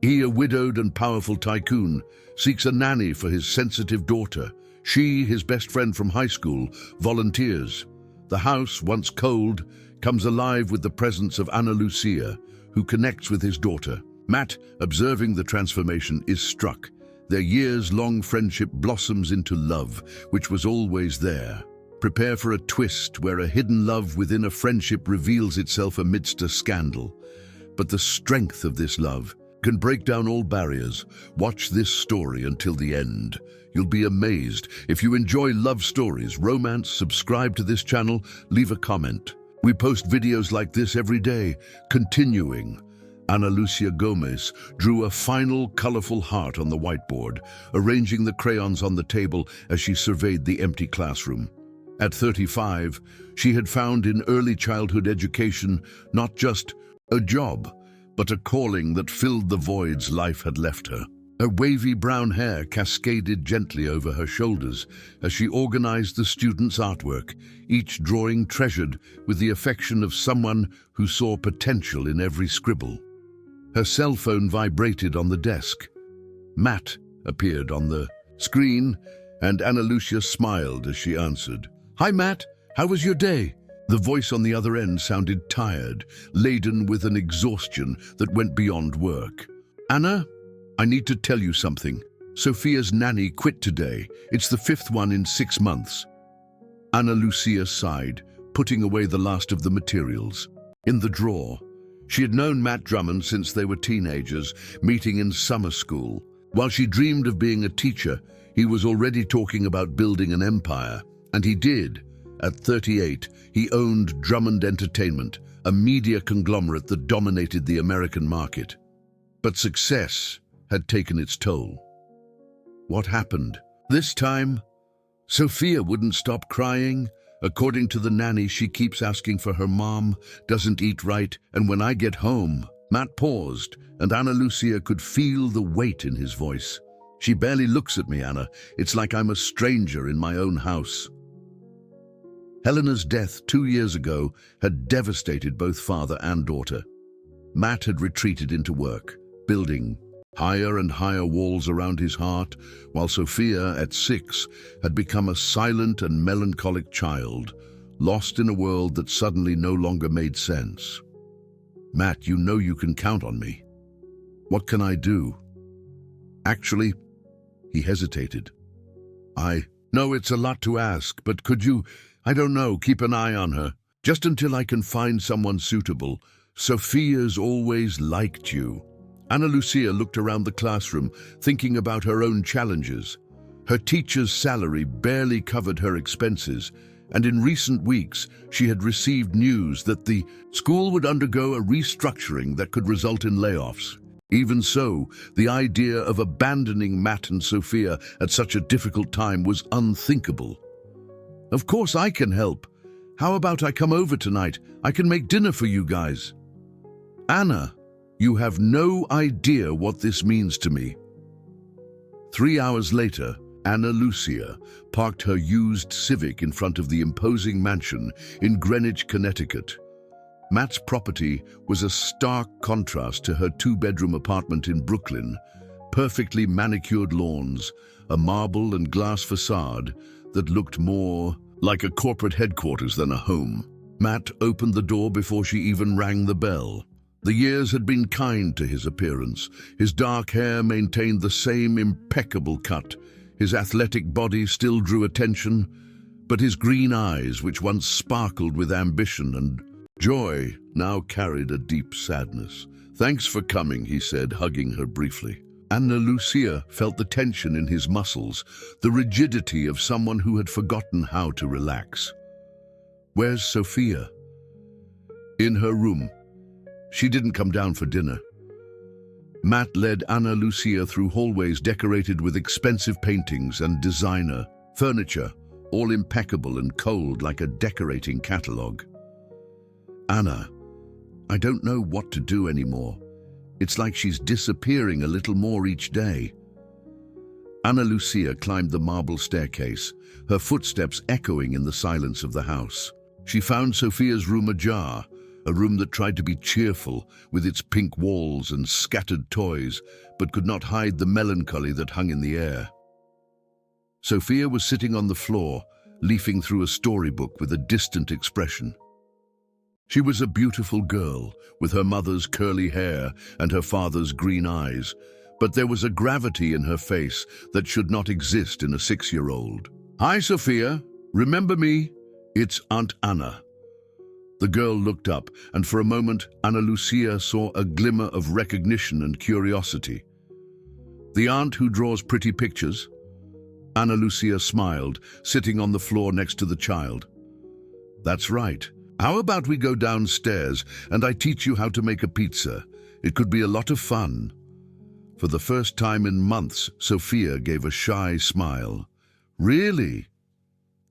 He, a widowed and powerful tycoon, seeks a nanny for his sensitive daughter. She, his best friend from high school, volunteers. The house, once cold, comes alive with the presence of Ana Lucia, who connects with his daughter. Matt, observing the transformation, is struck. Their years-long friendship blossoms into love, which was always there. Prepare for a twist where a hidden love within a friendship reveals itself amidst a scandal. But the strength of this love can break down all barriers. Watch this story until the end. You'll be amazed. If you enjoy love stories, romance, subscribe to this channel, leave a comment. We post videos like this every day. Continuing, Ana Lucia Gomez drew a final colorful heart on the whiteboard, arranging the crayons on the table as she surveyed the empty classroom. At 35, she had found in early childhood education not just a job, but a calling that filled the voids life had left her. Her wavy brown hair cascaded gently over her shoulders as she organized the students' artwork, each drawing treasured with the affection of someone who saw potential in every scribble. Her cell phone vibrated on the desk. Matt appeared on the screen, and Ana Lucia smiled as she answered. "Hi, Matt. How was your day?" The voice on the other end sounded tired, laden with an exhaustion that went beyond work. "Anna, I need to tell you something. Sophia's nanny quit today. It's the 5th one in 6 months." Ana Lucia sighed, putting away the last of the materials. In the drawer, she had known Matt Drummond since they were teenagers, meeting in summer school. While she dreamed of being a teacher, he was already talking about building an empire. And he did. At 38, he owned Drummond Entertainment, a media conglomerate that dominated the American market. But success had taken its toll. What happened? This time, Sophia wouldn't stop crying. According to the nanny, she keeps asking for her mom, doesn't eat right, and when I get home. Matt paused, and Ana Lucia could feel the weight in his voice. "She barely looks at me, Anna. It's like I'm a stranger in my own house." Helena's death 2 years ago had devastated both father and daughter. Matt had retreated into work, building higher and higher walls around his heart, while Sophia, at 6, had become a silent and melancholic child, lost in a world that suddenly no longer made sense. "Matt, you know you can count on me. What can I do?" "Actually," he hesitated. "I know it's a lot to ask, but could you, I don't know, keep an eye on her, just until I can find someone suitable. Sophia's always liked you." Ana Lucia looked around the classroom, thinking about her own challenges. Her teacher's salary barely covered her expenses, and in recent weeks she had received news that the school would undergo a restructuring that could result in layoffs. Even so, the idea of abandoning Matt and Sophia at such a difficult time was unthinkable. "Of course I can help. How about I come over tonight? I can make dinner for you guys." "Anna, you have no idea what this means to me." 3 hours later, Ana Lucia parked her used Civic in front of the imposing mansion in Greenwich, Connecticut. Matt's property was a stark contrast to her 2-bedroom apartment in Brooklyn. Perfectly manicured lawns, a marble and glass facade that looked more like a corporate headquarters than a home. Matt opened the door before she even rang the bell. The years had been kind to his appearance. His dark hair maintained the same impeccable cut. His athletic body still drew attention, but his green eyes, which once sparkled with ambition and joy, now carried a deep sadness. "Thanks for coming," he said, hugging her briefly. Ana Lucia felt the tension in his muscles, the rigidity of someone who had forgotten how to relax. "Where's Sophia?" "In her room. She didn't come down for dinner." Matt led Ana Lucia through hallways decorated with expensive paintings and designer furniture, all impeccable and cold like a decorating catalogue. "Anna, I don't know what to do anymore. It's like she's disappearing a little more each day." Ana Lucia climbed the marble staircase, her footsteps echoing in the silence of the house. She found Sophia's room ajar, a room that tried to be cheerful with its pink walls and scattered toys, but could not hide the melancholy that hung in the air. Sophia was sitting on the floor, leafing through a storybook with a distant expression. She was a beautiful girl, with her mother's curly hair and her father's green eyes, but there was a gravity in her face that should not exist in a 6-year-old. "Hi, Sophia. Remember me? It's Aunt Anna." The girl looked up, and for a moment Ana Lucia saw a glimmer of recognition and curiosity. "The aunt who draws pretty pictures?" Ana Lucia smiled, sitting on the floor next to the child. "That's right. How about we go downstairs and I teach you how to make a pizza? It could be a lot of fun." For the first time in months, Sophia gave a shy smile. "Really?"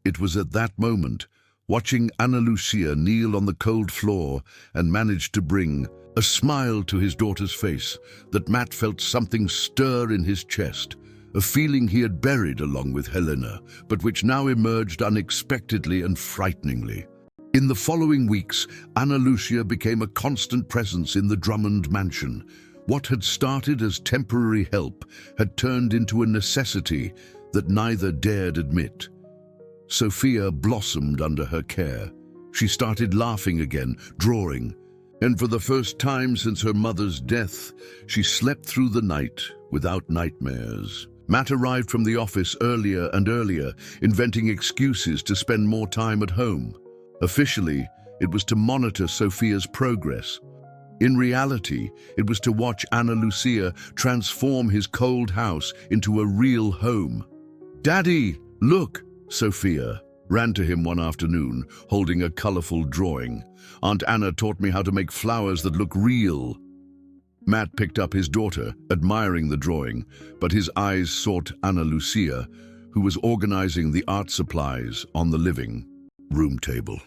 It was at that moment, watching Ana Lucia kneel on the cold floor and manage to bring a smile to his daughter's face, that Matt felt something stir in his chest, a feeling he had buried along with Helena, but which now emerged unexpectedly and frighteningly. In the following weeks, Ana Lucia became a constant presence in the Drummond mansion. What had started as temporary help had turned into a necessity that neither dared admit. Sophia blossomed under her care. She started laughing again, drawing, and for the first time since her mother's death, she slept through the night without nightmares. Matt arrived from the office earlier and earlier, inventing excuses to spend more time at home. Officially, it was to monitor Sophia's progress. In reality, it was to watch Ana Lucia transform his cold house into a real home. "Daddy, look!" Sophia ran to him one afternoon, holding a colorful drawing. "Aunt Anna taught me how to make flowers that look real." Matt picked up his daughter, admiring the drawing, but his eyes sought Ana Lucia, who was organizing the art supplies on the living room table.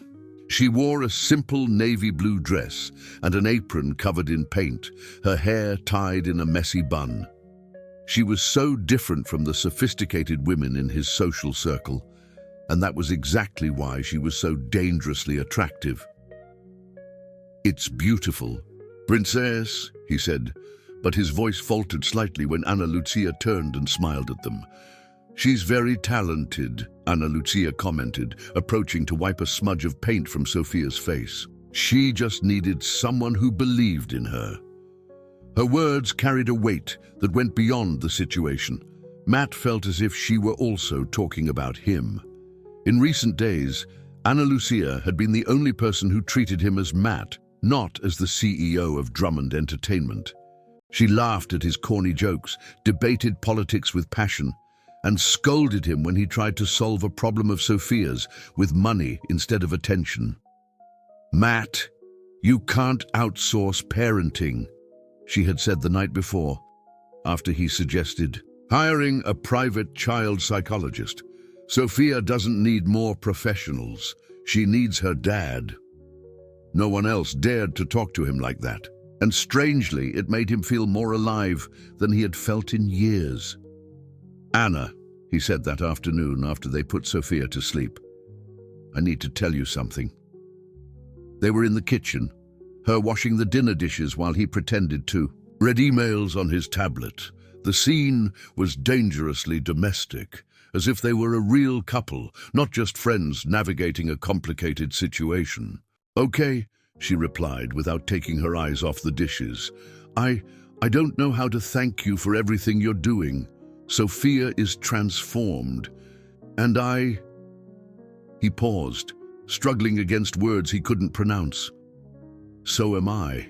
She wore a simple navy blue dress and an apron covered in paint, her hair tied in a messy bun. She was so different from the sophisticated women in his social circle, and that was exactly why she was so dangerously attractive. "It's beautiful, Princess," he said, but his voice faltered slightly when Ana Lucia turned and smiled at them. "She's very talented," Ana Lucia commented, approaching to wipe a smudge of paint from Sophia's face. "She just needed someone who believed in her." Her words carried a weight that went beyond the situation. Matt felt as if she were also talking about him. In recent days, Ana Lucia had been the only person who treated him as Matt, not as the CEO of Drummond Entertainment. She laughed at his corny jokes, debated politics with passion, and scolded him when he tried to solve a problem of Sophia's with money instead of attention. "Matt, you can't outsource parenting," she had said the night before, after he suggested hiring a private child psychologist. "Sophia doesn't need more professionals. She needs her dad." No one else dared to talk to him like that, and strangely, it made him feel more alive than he had felt in years. "Anna," he said that afternoon after they put Sophia to sleep, "I need to tell you something." They were in the kitchen, her washing the dinner dishes while he pretended to read emails on his tablet. The scene was dangerously domestic, as if they were a real couple, not just friends navigating a complicated situation. "Okay," she replied without taking her eyes off the dishes. I don't know how to thank you for everything you're doing. Sophia is transformed, and He paused, struggling against words he couldn't pronounce. "So am I."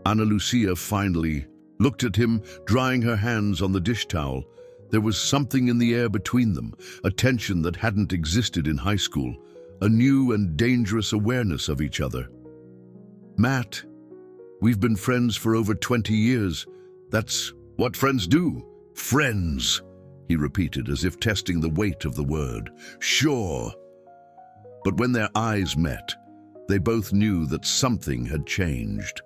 Ana Lucia finally looked at him, drying her hands on the dish towel. There was something in the air between them, a tension that hadn't existed in high school, a new and dangerous awareness of each other. "Matt, we've been friends for over 20 years. That's what friends do." "Friends," he repeated, as if testing the weight of the word. "Sure." But when their eyes met, they both knew that something had changed.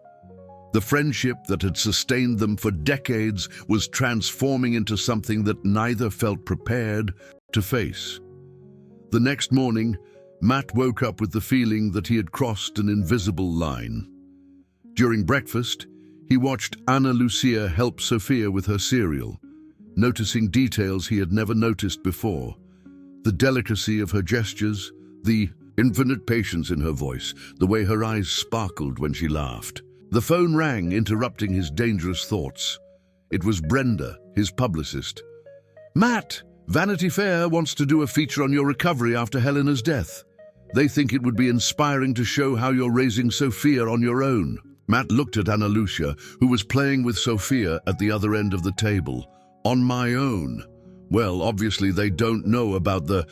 The friendship that had sustained them for decades was transforming into something that neither felt prepared to face. The next morning, Matt woke up with the feeling that he had crossed an invisible line. During breakfast, he watched Ana Lucia help Sophia with her cereal, noticing details he had never noticed before. The delicacy of her gestures, the infinite patience in her voice, the way her eyes sparkled when she laughed. The phone rang, interrupting his dangerous thoughts. It was Brenda, his publicist. "Matt, Vanity Fair wants to do a feature on your recovery after Helena's death. They think it would be inspiring to show how you're raising Sophia on your own." Matt looked at Ana Lucia, who was playing with Sophia at the other end of the table. "On my own? Well, obviously they don't know about the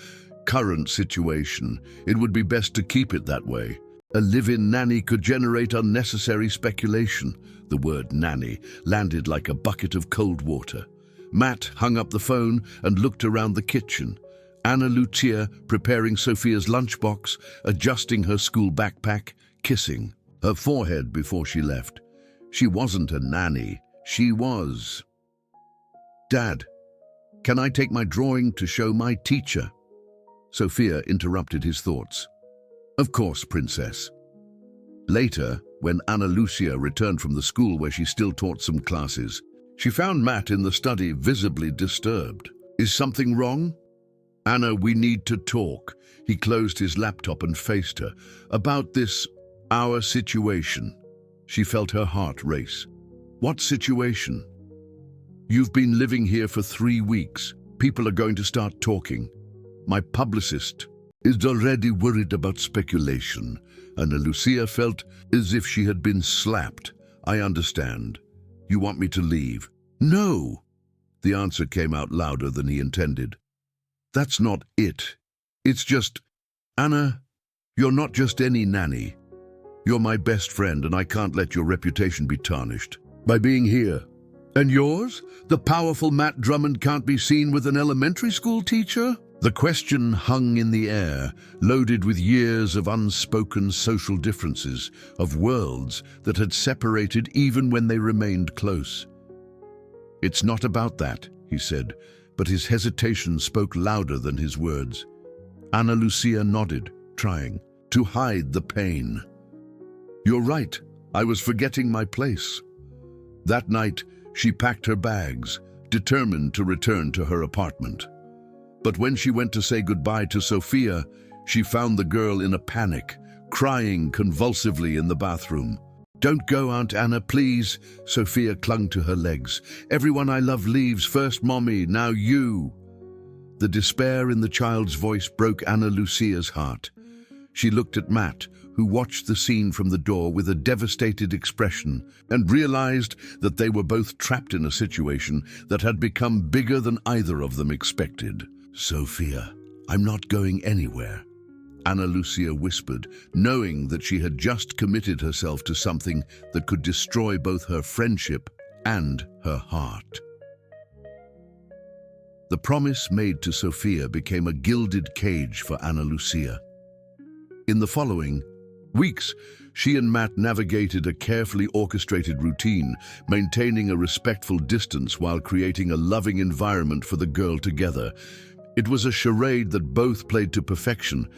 current situation. It would be best to keep it that way. A live-in nanny could generate unnecessary speculation." The word nanny landed like a bucket of cold water. Matt hung up the phone and looked around the kitchen. Ana Lucia preparing Sophia's lunchbox, adjusting her school backpack, kissing her forehead before she left. She wasn't a nanny. She was... "Dad, can I take my drawing to show my teacher?" Sophia interrupted his thoughts. "Of course, princess." Later, when Ana Lucia returned from the school where she still taught some classes, she found Matt in the study, visibly disturbed. "Is something wrong?" "Anna, we need to talk." He closed his laptop and faced her. "About this, our situation." She felt her heart race. "What situation?" "You've been living here for 3 weeks. People are going to start talking. My publicist is already worried about speculation." Ana Lucia felt as if she had been slapped. "I understand. You want me to leave?" "No." The answer came out louder than he intended. "That's not it. It's just, Anna, you're not just any nanny. You're my best friend, and I can't let your reputation be tarnished by being here." "And yours? The powerful Matt Drummond can't be seen with an elementary school teacher?" The question hung in the air, loaded with years of unspoken social differences, of worlds that had separated even when they remained close. "It's not about that," he said, but his hesitation spoke louder than his words. Ana Lucia nodded, trying to hide the pain. "You're right. I was forgetting my place." That night, she packed her bags, determined to return to her apartment. But when she went to say goodbye to Sophia, she found the girl in a panic, crying convulsively in the bathroom. "Don't go, Aunt Anna, please." Sophia clung to her legs. "Everyone I love leaves. First Mommy, now you." The despair in the child's voice broke Ana Lucia's heart. She looked at Matt, who watched the scene from the door with a devastated expression, and realized that they were both trapped in a situation that had become bigger than either of them expected. "Sophia, I'm not going anywhere," Ana Lucia whispered, knowing that she had just committed herself to something that could destroy both her friendship and her heart. The promise made to Sophia became a gilded cage for Ana Lucia. In the following weeks, she and Matt navigated a carefully orchestrated routine, maintaining a respectful distance while creating a loving environment for the girl together. It was a charade that both played to perfection,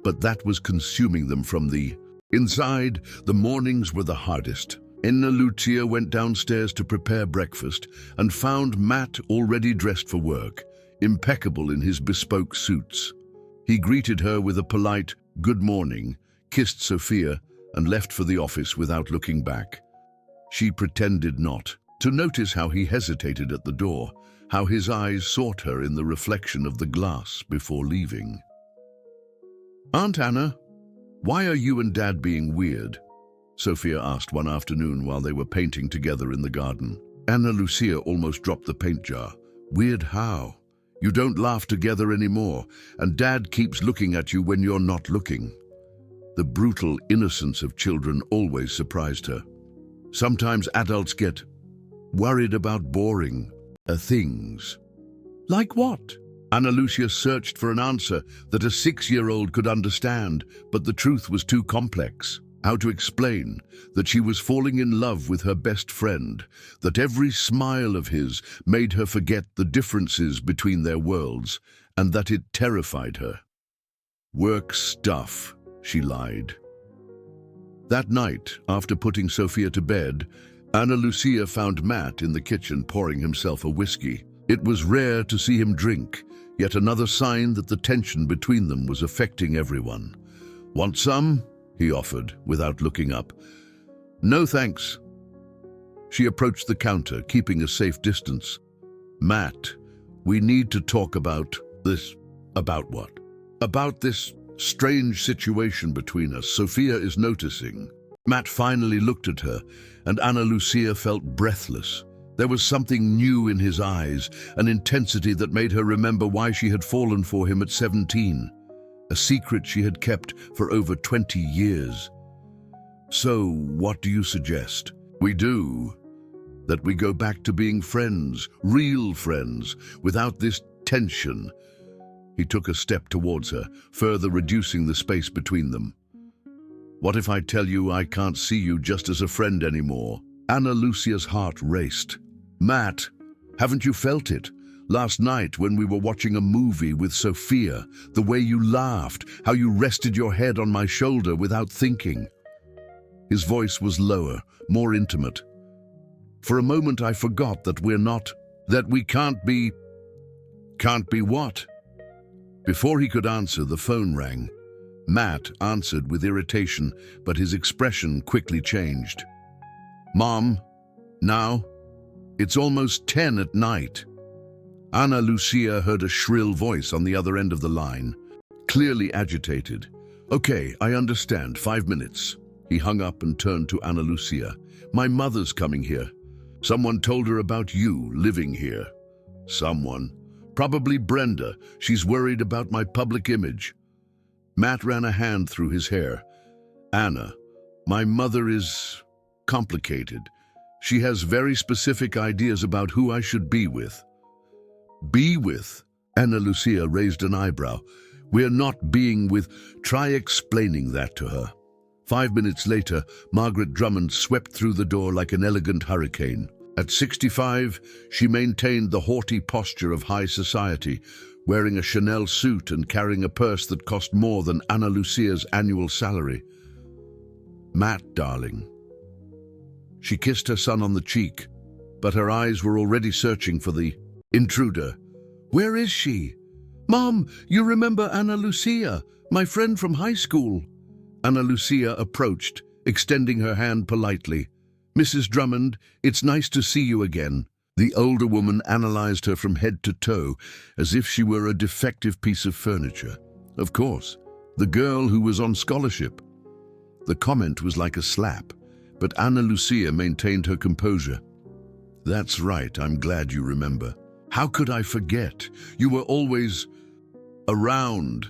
but that was consuming them from the inside. The mornings were the hardest. Ana Lucia went downstairs to prepare breakfast and found Matt already dressed for work, impeccable in his bespoke suits. He greeted her with a polite "good morning," kissed Sophia, and left for the office without looking back. She pretended not to notice how he hesitated at the door, how his eyes sought her in the reflection of the glass before leaving. "Aunt Anna, why are you and Dad being weird?" Sophia asked one afternoon while they were painting together in the garden. Ana Lucia almost dropped the paint jar. "Weird how? You don't laugh together anymore, and Dad keeps looking at you when you're not looking." The brutal innocence of children always surprised her. Sometimes adults get worried about boring things. "Like what?" Ana Lucia searched for an answer that a 6-year-old could understand, but the truth was too complex. How to explain that she was falling in love with her best friend, that every smile of his made her forget the differences between their worlds, and that it terrified her. Work stuff, she lied. That night, after putting Sophia to bed, Ana Lucia found Matt in the kitchen pouring himself a whiskey. It was rare to see him drink, yet another sign that the tension between them was affecting everyone. "Want some?" he offered, without looking up. "No, thanks." She approached the counter, keeping a safe distance. "Matt, we need to talk about this." "About what?" "About this strange situation between us. Sophia is noticing." Matt finally looked at her, and Ana Lucia felt breathless. There was something new in his eyes, an intensity that made her remember why she had fallen for him at 17, a secret she had kept for over 20 years. "So, what do you suggest?" "We do. That we go back to being friends, real friends, without this tension." He took a step towards her, further reducing the space between them. "What if I tell you I can't see you just as a friend anymore?" Ana Lucia's heart raced. "Matt, haven't you felt it? Last night when we were watching a movie with Sophia, the way you laughed, how you rested your head on my shoulder without thinking." His voice was lower, more intimate. "For a moment I forgot that we can't be..." "Can't be what?" Before he could answer, the phone rang. Matt answered with irritation, but his expression quickly changed. "Mom, now? It's almost 10 at night." Ana Lucia heard a shrill voice on the other end of the line, clearly agitated. "Okay, I understand. 5 minutes." He hung up and turned to Ana Lucia. "My mother's coming here. Someone told her about you living here." "Someone? Probably Brenda. She's worried about my public image." Matt ran a hand through his hair. "Anna, my mother is complicated. She has very specific ideas about who I should be with." "Be with?" Ana Lucia raised an eyebrow. "We're not being with..." "Try explaining that to her." 5 minutes later, Margaret Drummond swept through the door like an elegant hurricane. At 65, she maintained the haughty posture of high society, wearing a Chanel suit and carrying a purse that cost more than Ana Lucia's annual salary. "Matt, darling." She kissed her son on the cheek, but her eyes were already searching for the intruder. "Where is she?" "Mom, you remember Ana Lucia, my friend from high school?" Ana Lucia approached, extending her hand politely. "Mrs. Drummond, it's nice to see you again." The older woman analyzed her from head to toe, as if she were a defective piece of furniture. Of course, the girl who was on scholarship. The comment was like a slap, but Ana Lucia maintained her composure. "That's right, I'm glad you remember. How could I forget? You were always around."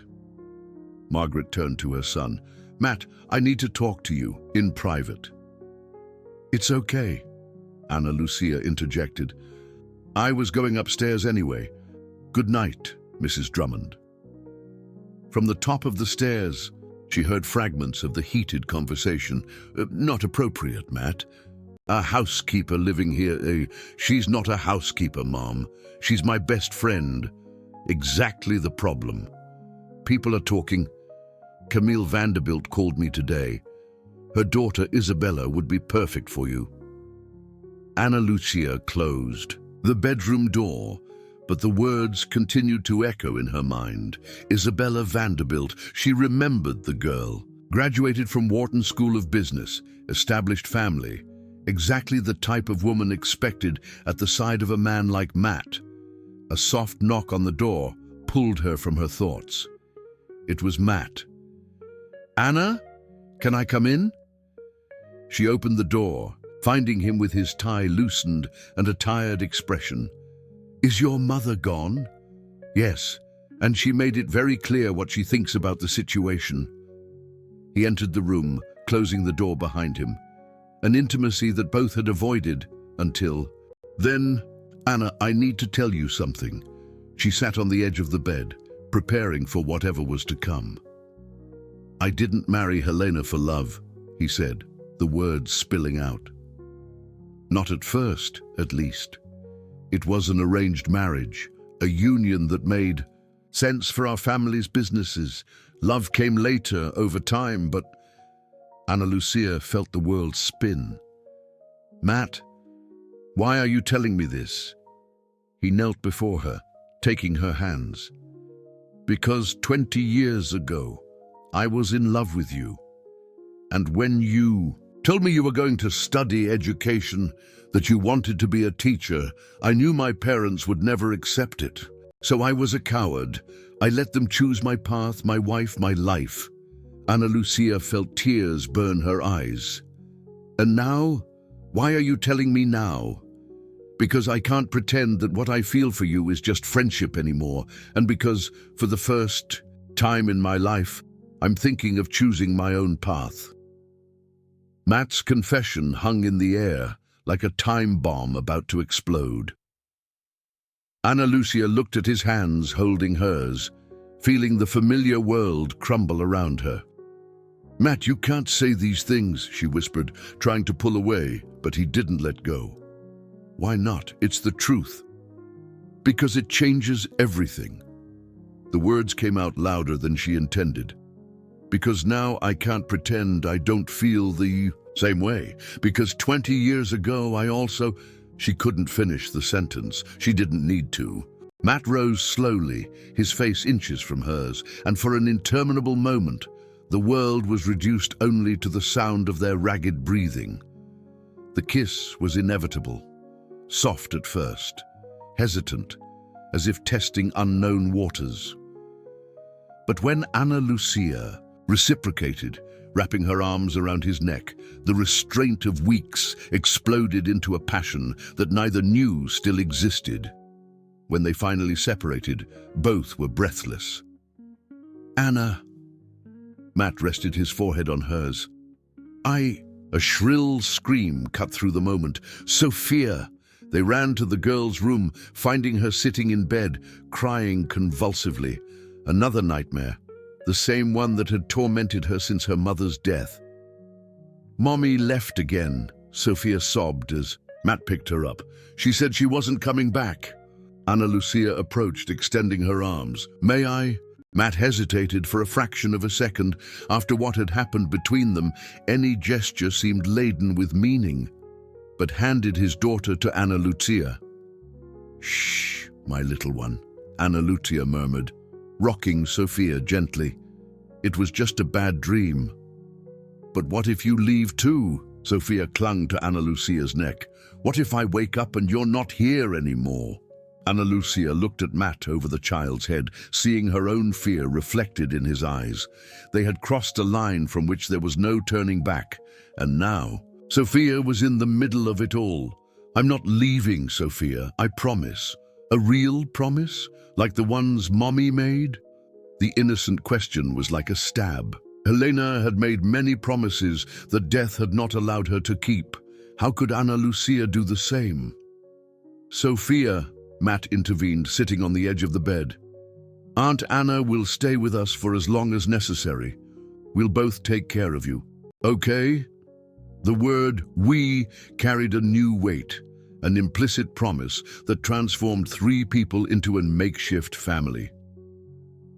Margaret turned to her son. "Matt, I need to talk to you, in private." "It's okay," Ana Lucia interjected. "I was going upstairs anyway. Good night, Mrs. Drummond." From the top of the stairs, she heard fragments of the heated conversation. "Not appropriate, Matt. A housekeeper living here. She's not a housekeeper, Mom. She's my best friend. Exactly the problem. People are talking. Camille Vanderbilt called me today. Her daughter Isabella would be perfect for you." Ana Lucia closed the bedroom door, but the words continued to echo in her mind. Isabella Vanderbilt, she remembered the girl. Graduated from Wharton School of Business, established family. Exactly the type of woman expected at the side of a man like Matt. A soft knock on the door pulled her from her thoughts. It was Matt. "Anna, can I come in?" She opened the door, finding him with his tie loosened and a tired expression. "Is your mother gone?" "Yes, and she made it very clear what she thinks about the situation." He entered the room, closing the door behind him. An intimacy that both had avoided until... "Then, Anna, I need to tell you something." She sat on the edge of the bed, preparing for whatever was to come. "I didn't marry Helena for love," he said, the words spilling out. "Not at first, at least. It was an arranged marriage, a union that made sense for our family's businesses. Love came later, over time, but Ana Lucia felt the world spin. Matt, why are you telling me this? He knelt before her, taking her hands. Because 20 years ago, I was in love with you. And when you told me you were going to study education, that you wanted to be a teacher, I knew my parents would never accept it. So I was a coward. I let them choose my path, my wife, my life. Ana Lucia felt tears burn her eyes. And now? Why are you telling me now? Because I can't pretend that what I feel for you is just friendship anymore, and because, for the first time in my life, I'm thinking of choosing my own path. Matt's confession hung in the air, like a time bomb about to explode. Ana Lucia looked at his hands holding hers, feeling the familiar world crumble around her. Matt, you can't say these things, she whispered, trying to pull away, but he didn't let go. Why not? It's the truth. Because it changes everything. The words came out louder than she intended. Because now I can't pretend I don't feel the same way. Because 20 years ago I also... She couldn't finish the sentence. She didn't need to. Matt rose slowly, his face inches from hers, and for an interminable moment, the world was reduced only to the sound of their ragged breathing. The kiss was inevitable, soft at first, hesitant, as if testing unknown waters. But when Ana Lucia reciprocated, wrapping her arms around his neck, the restraint of weeks exploded into a passion that neither knew still existed. When they finally separated, both were breathless. Anna. Matt rested his forehead on hers. A shrill scream cut through the moment. Sophia! They ran to the girl's room, finding her sitting in bed, crying convulsively. Another nightmare, the same one that had tormented her since her mother's death. Mommy left again, Sophia sobbed as Matt picked her up. She said she wasn't coming back. Ana Lucia approached, extending her arms. May I? Matt hesitated for a fraction of a second. After what had happened between them, any gesture seemed laden with meaning, but handed his daughter to Ana Lucia. Shh, my little one, Ana Lucia murmured, rocking Sophia gently. It was just a bad dream. But what if you leave too? Sophia clung to Ana Lucia's neck. What if I wake up and you're not here anymore? Ana Lucia looked at Matt over the child's head, seeing her own fear reflected in his eyes. They had crossed a line from which there was no turning back, and now Sophia was in the middle of it all. I'm not leaving, Sophia, I promise. A real promise? Like the ones Mommy made? The innocent question was like a stab. Helena had made many promises that death had not allowed her to keep. How could Ana Lucia do the same? Sophia, Matt intervened, sitting on the edge of the bed. Aunt Anna will stay with us for as long as necessary. We'll both take care of you. Okay? The word "we" carried a new weight, an implicit promise that transformed three people into a makeshift family.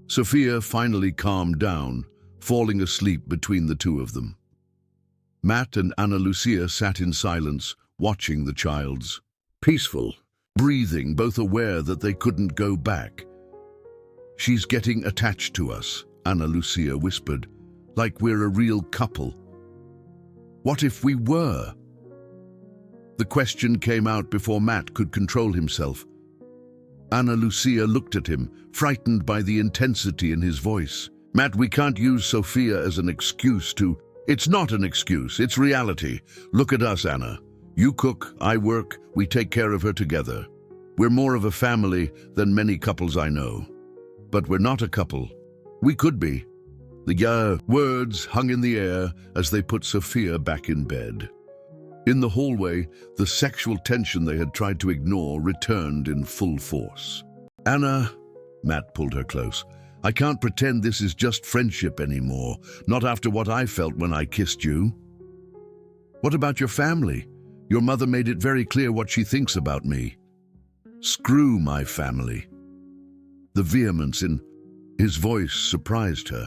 Sophia finally calmed down, falling asleep between the two of them. Matt and Ana Lucia sat in silence, watching the child's peaceful breathing, both aware that they couldn't go back. She's getting attached to us, Ana Lucia whispered, like we're a real couple. What if we were? The question came out before Matt could control himself. Ana Lucia looked at him, frightened by the intensity in his voice. Matt, we can't use Sophia as an excuse to... It's not an excuse, it's reality. Look at us, Anna. You cook, I work, we take care of her together. We're more of a family than many couples I know. But we're not a couple. We could be. The words hung in the air as they put Sophia back in bed. In the hallway, the sexual tension they had tried to ignore returned in full force. Anna, Matt pulled her close. I can't pretend this is just friendship anymore, not after what I felt when I kissed you. What about your family? Your mother made it very clear what she thinks about me. Screw my family. The vehemence in His voice surprised her.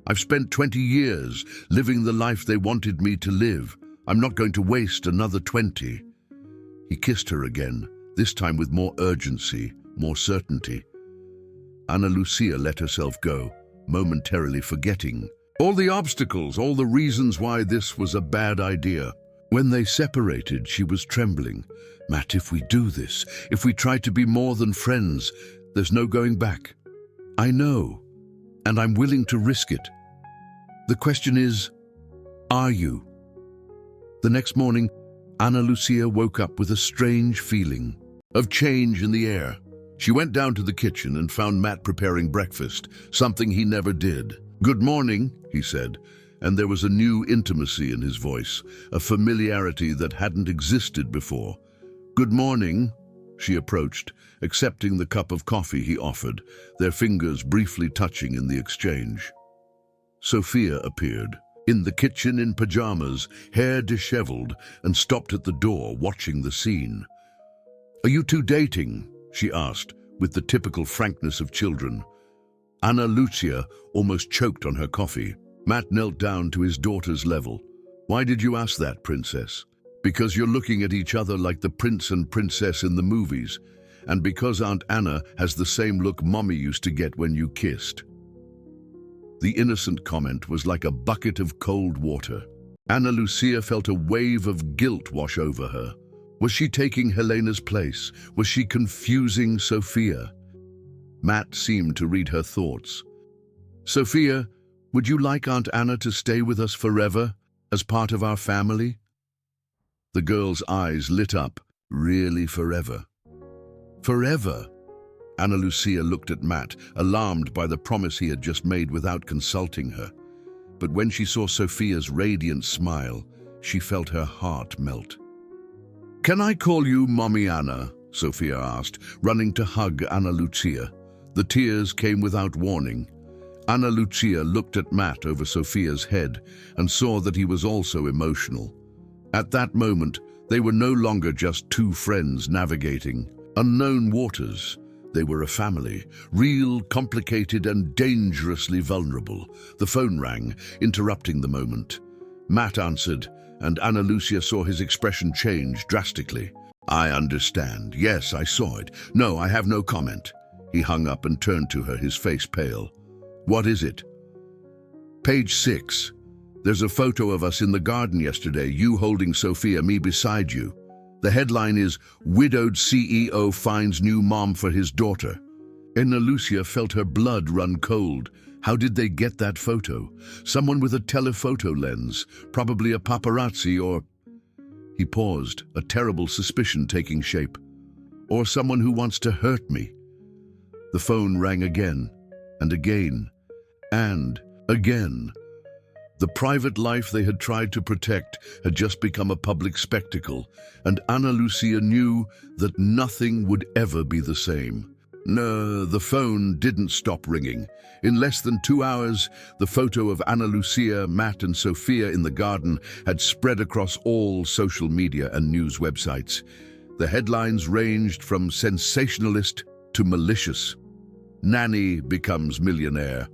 I've spent 20 years living the life they wanted me to live. I'm not going to waste another 20. He kissed her again, this time with more urgency, more certainty. Ana Lucia let herself go, momentarily forgetting all the obstacles, all the reasons why this was a bad idea. When they separated, she was trembling. Matt, if we do this, if we try to be more than friends, there's no going back. I know, and I'm willing to risk it. The question is, are you? The next morning, Ana Lucia woke up with a strange feeling of change in the air. She went down to the kitchen and found Matt preparing breakfast, something he never did. "Good morning," he said, and there was a new intimacy in his voice, a familiarity that hadn't existed before. "Good morning," she approached, accepting the cup of coffee he offered, their fingers briefly touching in the exchange. Sophia appeared, in the kitchen in pajamas, hair disheveled, and stopped at the door, watching the scene. "Are you two dating?" she asked, with the typical frankness of children. Ana Lucia almost choked on her coffee. Matt knelt down to his daughter's level. "Why did you ask that, princess?" "Because you're looking at each other like the prince and princess in the movies, and because Aunt Anna has the same look Mommy used to get when you kissed." The innocent comment was like a bucket of cold water. Ana Lucia felt a wave of guilt wash over her. Was she taking Helena's place? Was she confusing Sophia? Matt seemed to read her thoughts. "Sophia, would you like Aunt Anna to stay with us forever, as part of our family?" The girl's eyes lit up. "Really forever?" "Forever?" Ana Lucia looked at Matt, alarmed by the promise he had just made without consulting her. But when she saw Sophia's radiant smile, she felt her heart melt. "Can I call you Mommy Anna?" Sophia asked, running to hug Ana Lucia. The tears came without warning. Ana Lucia looked at Matt over Sophia's head and saw that he was also emotional. At that moment, they were no longer just two friends navigating unknown waters. They were a family, real, complicated, and dangerously vulnerable. The phone rang, interrupting the moment. Matt answered, and Ana Lucia saw his expression change drastically. "I understand. Yes, I saw it. No, I have no comment." He hung up and turned to her, his face pale. "What is it?" "Page 6. There's a photo of us in the garden yesterday, you holding Sophia, me beside you. The headline is, 'Widowed CEO finds new mom for his daughter.'" Ana Lucia felt her blood run cold. How did they get that photo? Someone with a telephoto lens, probably a paparazzi or... He paused, a terrible suspicion taking shape. "Or someone who wants to hurt me." The phone rang again, and again, and again. The private life they had tried to protect had just become a public spectacle, and Ana Lucia knew that nothing would ever be the same. No, the phone didn't stop ringing. In less than 2 hours, the photo of Ana Lucia, Matt, and Sophia in the garden had spread across all social media and news websites. The headlines ranged from sensationalist to malicious. "Nanny becomes millionaire."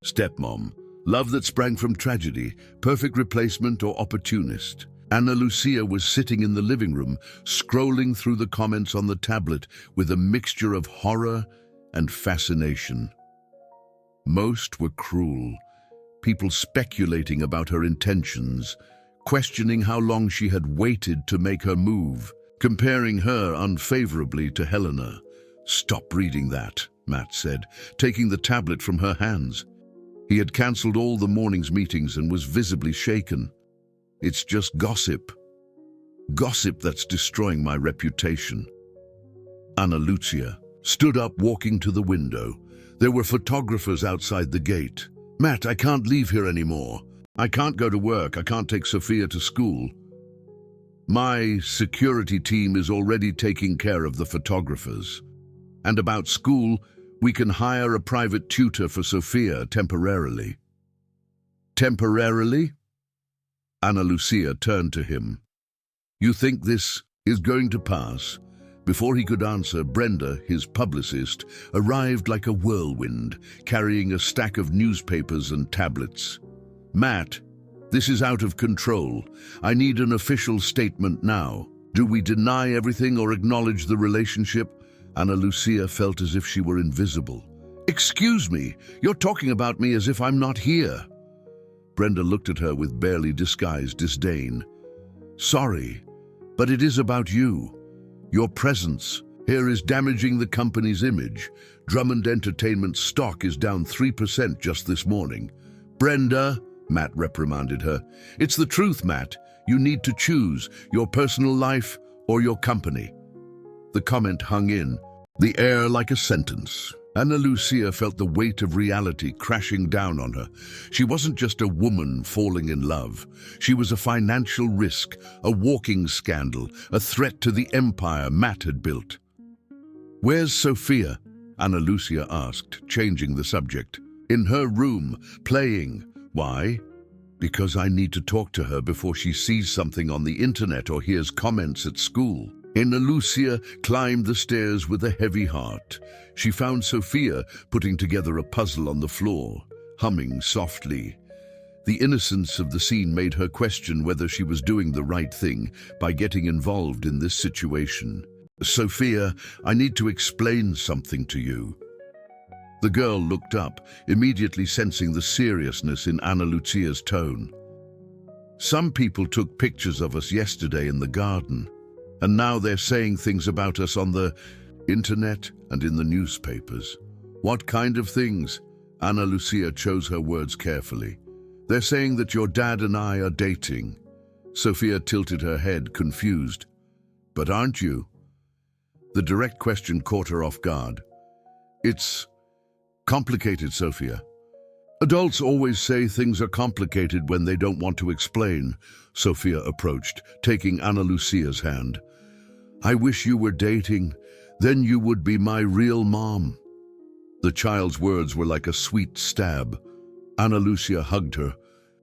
"Stepmom. Love that sprang from tragedy. Perfect replacement or opportunist." Ana Lucia was sitting in the living room, scrolling through the comments on the tablet with a mixture of horror and fascination. Most were cruel, people speculating about her intentions, questioning how long she had waited to make her move, comparing her unfavorably to Helena. "Stop reading that," Matt said, taking the tablet from her hands. He had cancelled all the morning's meetings and was visibly shaken. "It's just gossip. Gossip that's destroying my reputation." Ana Lucia stood up, walking to the window. There were photographers outside the gate. "Matt, I can't leave here anymore. I can't go to work. I can't take Sophia to school. My security team is already taking care of the photographers. And about school, we can hire a private tutor for Sophia temporarily." "Temporarily?" Ana Lucia turned to him. "You think this is going to pass? Before he could answer, Brenda, his publicist, arrived like a whirlwind, carrying a stack of newspapers and tablets. "Matt, this is out of control. I need an official statement now. Do we deny everything or acknowledge the relationship?" Ana Lucia felt as if she were invisible. "Excuse me, you're talking about me as if I'm not here." Brenda looked at her with barely disguised disdain. "Sorry, but it is about you. Your presence here is damaging the company's image. Drummond Entertainment's stock is down 3% just this morning." "Brenda," Matt reprimanded her. "It's the truth, Matt. You need to choose your personal life or your company." The comment hung in the air like a sentence. Ana Lucia felt the weight of reality crashing down on her. She wasn't just a woman falling in love. She was a financial risk, a walking scandal, a threat to the empire Matt had built. "Where's Sophia?" Ana Lucia asked, changing the subject. "In her room, playing." "Why?" "Because I need to talk to her before she sees something on the internet or hears comments at school." Ana Lucia climbed the stairs with a heavy heart. She found Sophia putting together a puzzle on the floor, humming softly. The innocence of the scene made her question whether she was doing the right thing by getting involved in this situation. "Sophia, I need to explain something to you." The girl looked up, immediately sensing the seriousness in Ana Lucia's tone. "Some people took pictures of us yesterday in the garden, and now they're saying things about us on the internet and in the newspapers." "What kind of things?" Ana Lucia chose her words carefully. "They're saying that your dad and I are dating." Sophia tilted her head, confused. "But aren't you?" The direct question caught her off guard. "It's complicated, Sophia." "Adults always say things are complicated when they don't want to explain." Sophia approached, taking Ana Lucia's hand. "I wish you were dating. Then you would be my real mom." The child's words were like a sweet stab. Ana Lucia hugged her,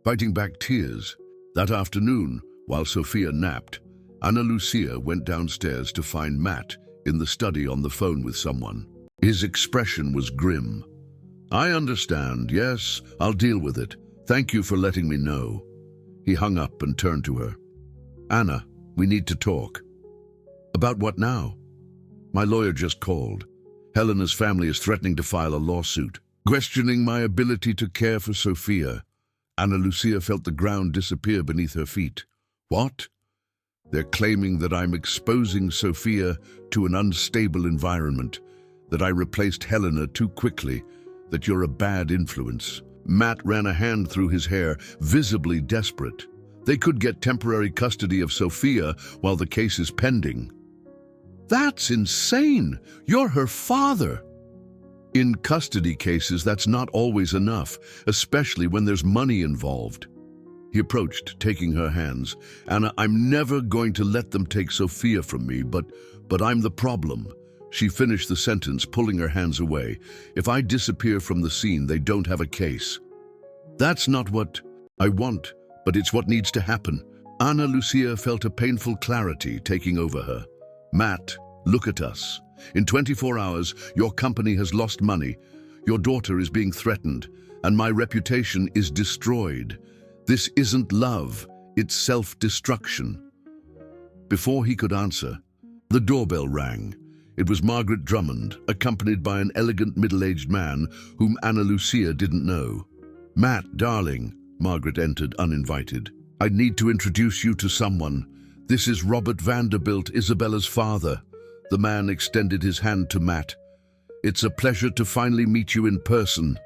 fighting back tears. That afternoon, while Sophia napped, Ana Lucia went downstairs to find Matt in the study on the phone with someone. His expression was grim. "I understand. Yes, I'll deal with it. Thank you for letting me know." He hung up and turned to her. "Anna, we need to talk." "About what now?" "My lawyer just called. Helena's family is threatening to file a lawsuit, questioning my ability to care for Sophia." Ana Lucia felt the ground disappear beneath her feet. "What?" "They're claiming that I'm exposing Sophia to an unstable environment, that I replaced Helena too quickly, that you're a bad influence." Matt ran a hand through his hair, visibly desperate. "They could get temporary custody of Sophia while the case is pending." "That's insane! You're her father!" "In custody cases, that's not always enough, especially when there's money involved." He approached, taking her hands. "Anna, I'm never going to let them take Sophia from me, but I'm the problem." She finished the sentence, pulling her hands away. "If I disappear from the scene, they don't have a case." "That's not what I want, but it's what needs to happen." Ana Lucia felt a painful clarity taking over her. "Matt, look at us. In 24 hours, your company has lost money. Your daughter is being threatened, and my reputation is destroyed. This isn't love, it's self-destruction." Before he could answer, the doorbell rang. It was Margaret Drummond, accompanied by an elegant middle-aged man whom Ana Lucia didn't know. "Matt, darling," Margaret entered uninvited. "I need to introduce you to someone. This is Robert Vanderbilt, Isabella's father." The man extended his hand to Matt. "It's a pleasure to finally meet you in person.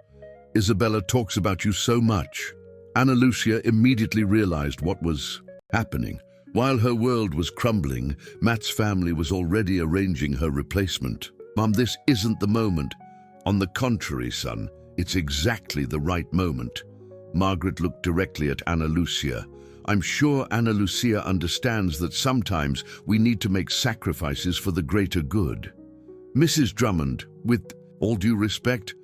Isabella talks about you so much." Ana Lucia immediately realized what was happening. While her world was crumbling, Matt's family was already arranging her replacement. "Mom, this isn't the moment." "On the contrary, son, it's exactly the right moment." Margaret looked directly at Ana Lucia. "I'm sure Ana Lucia understands that sometimes we need to make sacrifices for the greater good." "Mrs. Drummond, with all due respect—"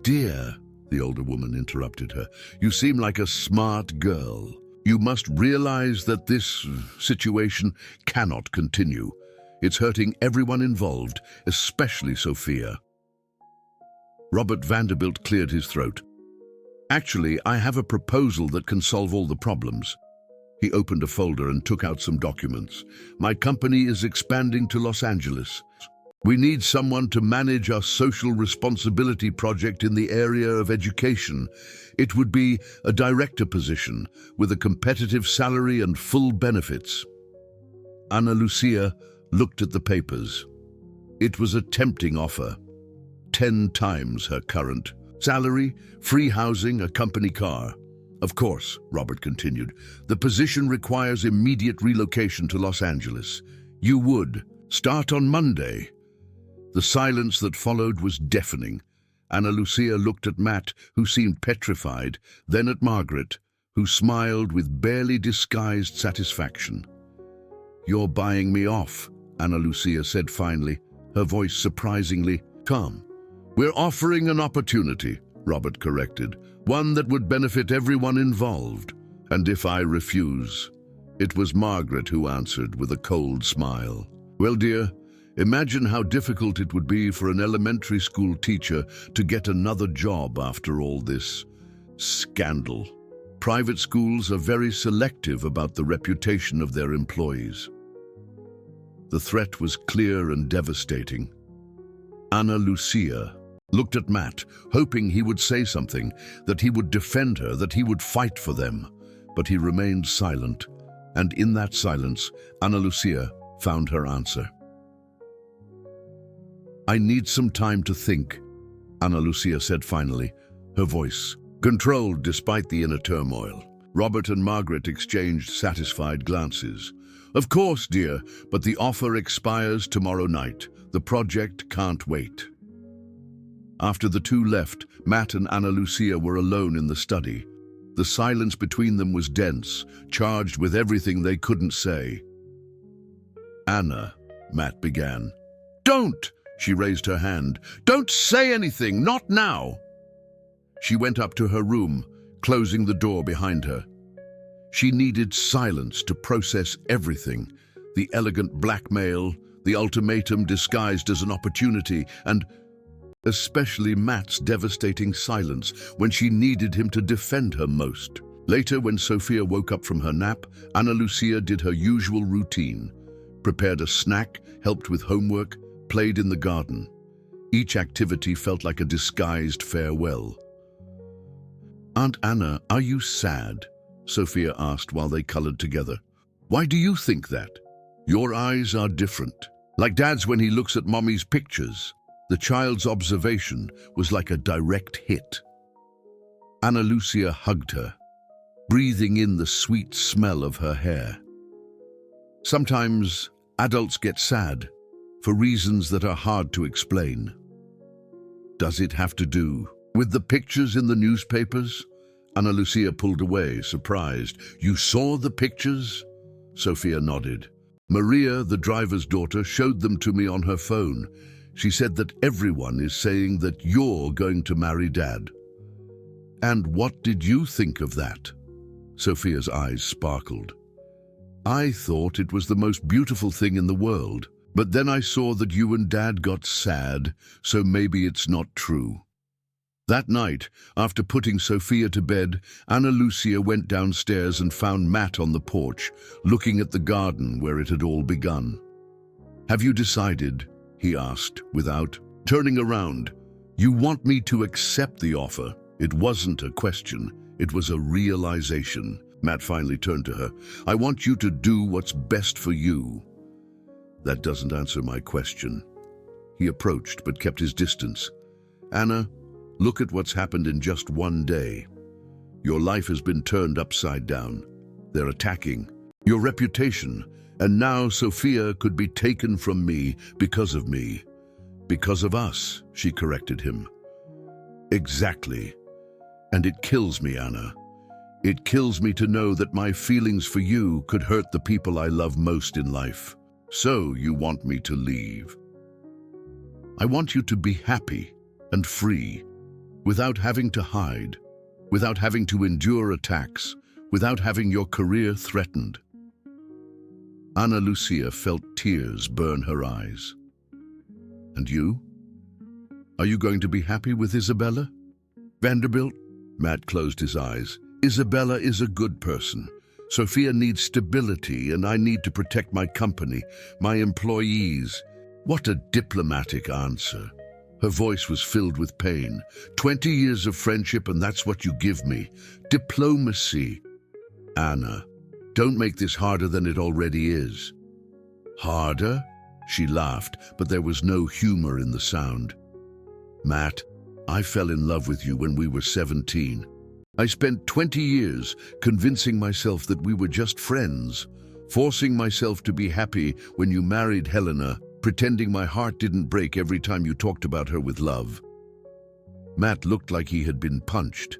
"Dear," the older woman interrupted her, "you seem like a smart girl. You must realize that this situation cannot continue. It's hurting everyone involved, especially Sophia. Robert Vanderbilt cleared his throat. Actually, I have a proposal that can solve all the problems. He opened a folder and took out some documents. My company is expanding to Los Angeles. We need someone to manage our social responsibility project in the area of education. It would be a director position with a competitive salary and full benefits. Ana Lucia looked at the papers. It was a tempting offer. 10 times her current salary, free housing, a company car. Of course, Robert continued, the position requires immediate relocation to Los Angeles. You would start on Monday. The silence that followed was deafening. Ana Lucia looked at Matt, who seemed petrified, then at Margaret, who smiled with barely disguised satisfaction. You're buying me off, Ana Lucia said finally, her voice surprisingly calm. We're offering an opportunity, Robert corrected, one that would benefit everyone involved. And if I refuse? It was Margaret who answered with a cold smile. Well, dear, imagine how difficult it would be for an elementary school teacher to get another job after all this scandal. Private schools are very selective about the reputation of their employees. The threat was clear and devastating. Ana Lucia looked at Matt, hoping he would say something, that he would defend her, that he would fight for them. But he remained silent, and in that silence, Ana Lucia found her answer. I need some time to think, Ana Lucia said finally, her voice controlled despite the inner turmoil. Robert and Margaret exchanged satisfied glances. Of course, dear, but the offer expires tomorrow night. The project can't wait. After the two left, Matt and Ana Lucia were alone in the study. The silence between them was dense, charged with everything they couldn't say. Anna, Matt began. Don't! She raised her hand. Don't say anything, not now! She went up to her room, closing the door behind her. She needed silence to process everything, the elegant blackmail, the ultimatum disguised as an opportunity, and especially Matt's devastating silence when she needed him to defend her most. Later, when Sophia woke up from her nap, Ana Lucia did her usual routine, prepared a snack, helped with homework, played in the garden. Each activity felt like a disguised farewell. Aunt Anna, are you sad? Sophia asked while they colored together. Why do you think that? Your eyes are different. Like Dad's when he looks at Mommy's pictures. The child's observation was like a direct hit. Ana Lucia hugged her, breathing in the sweet smell of her hair. Sometimes adults get sad for reasons that are hard to explain. Does it have to do with the pictures in the newspapers? Ana Lucia pulled away, surprised. You saw the pictures? Sophia nodded. Maria, the driver's daughter, showed them to me on her phone. She said that everyone is saying that you're going to marry Dad. And what did you think of that? Sophia's eyes sparkled. I thought it was the most beautiful thing in the world, but then I saw that you and Dad got sad, so maybe it's not true. That night, after putting Sophia to bed, Ana Lucia went downstairs and found Matt on the porch, looking at the garden where it had all begun. Have you decided? He asked, without turning around. You want me to accept the offer? It wasn't a question, it was a realization. Matt finally turned to her. I want you to do what's best for you. That doesn't answer my question. He approached but kept his distance. Anna, look at what's happened in just one day. Your life has been turned upside down. They're attacking your reputation. And now Sophia could be taken from me because of me. Because of us, she corrected him. Exactly. And it kills me, Anna. It kills me to know that my feelings for you could hurt the people I love most in life. So you want me to leave. I want you to be happy and free, without having to hide, without having to endure attacks, without having your career threatened. Ana Lucia felt tears burn her eyes. And you? Are you going to be happy with Isabella? Vanderbilt? Matt closed his eyes. Isabella is a good person. Sophia needs stability, and I need to protect my company, my employees. What a diplomatic answer. Her voice was filled with pain. 20 years of friendship, and that's what you give me. Diplomacy. Anna, don't make this harder than it already is. Harder? She laughed, but there was no humor in the sound. Matt, I fell in love with you when we were 17. I spent 20 years convincing myself that we were just friends, forcing myself to be happy when you married Helena, pretending my heart didn't break every time you talked about her with love. Matt looked like he had been punched.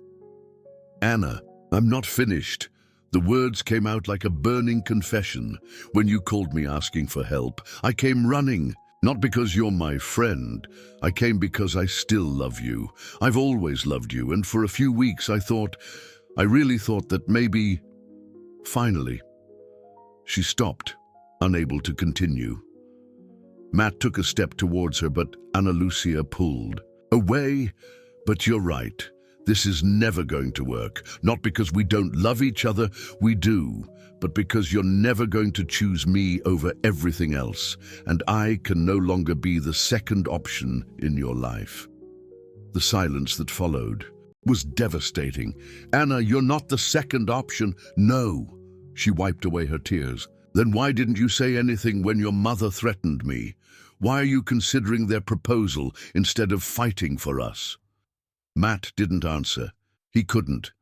Anna, I'm not finished. The words came out like a burning confession. When you called me asking for help, I came running. Not because you're my friend. I came because I still love you. I've always loved you, and for a few weeks I really thought that maybe... Finally. She stopped, unable to continue. Matt took a step towards her, but Ana Lucia pulled. Away? But you're right. This is never going to work. Not because we don't love each other, we do, but because you're never going to choose me over everything else, and I can no longer be the second option in your life. The silence that followed was devastating. Anna, you're not the second option. No. She wiped away her tears. Then why didn't you say anything when your mother threatened me? Why are you considering their proposal instead of fighting for us? Matt didn't answer. He couldn't.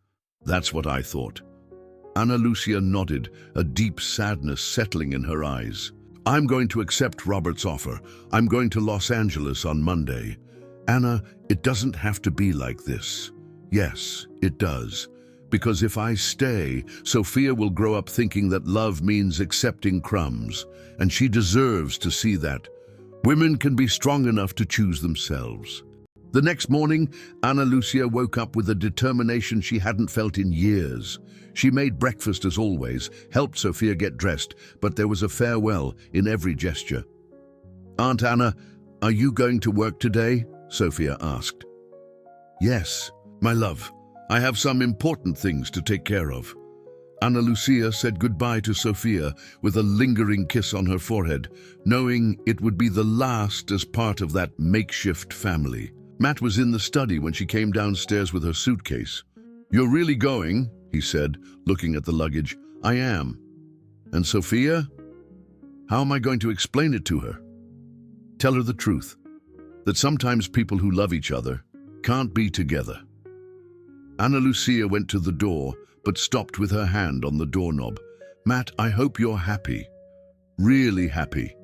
That's what I thought. Ana Lucia nodded, a deep sadness settling in her eyes. I'm going to accept Robert's offer. I'm going to Los Angeles on Monday. Anna, it doesn't have to be like this. Yes, it does. Because if I stay, Sophia will grow up thinking that love means accepting crumbs, and she deserves to see that. Women can be strong enough to choose themselves. The next morning, Ana Lucia woke up with a determination she hadn't felt in years. She made breakfast as always, helped Sophia get dressed, but there was a farewell in every gesture. Aunt Anna, are you going to work today? Sophia asked. Yes, my love. I have some important things to take care of. Ana Lucia said goodbye to Sophia with a lingering kiss on her forehead, knowing it would be the last as part of that makeshift family. Matt was in the study when she came downstairs with her suitcase. You're really going? He said, looking at the luggage. I am. And Sophia? How am I going to explain it to her? Tell her the truth, that sometimes people who love each other can't be together. Ana Lucia went to the door, but stopped with her hand on the doorknob. Matt, I hope you're happy. Really happy.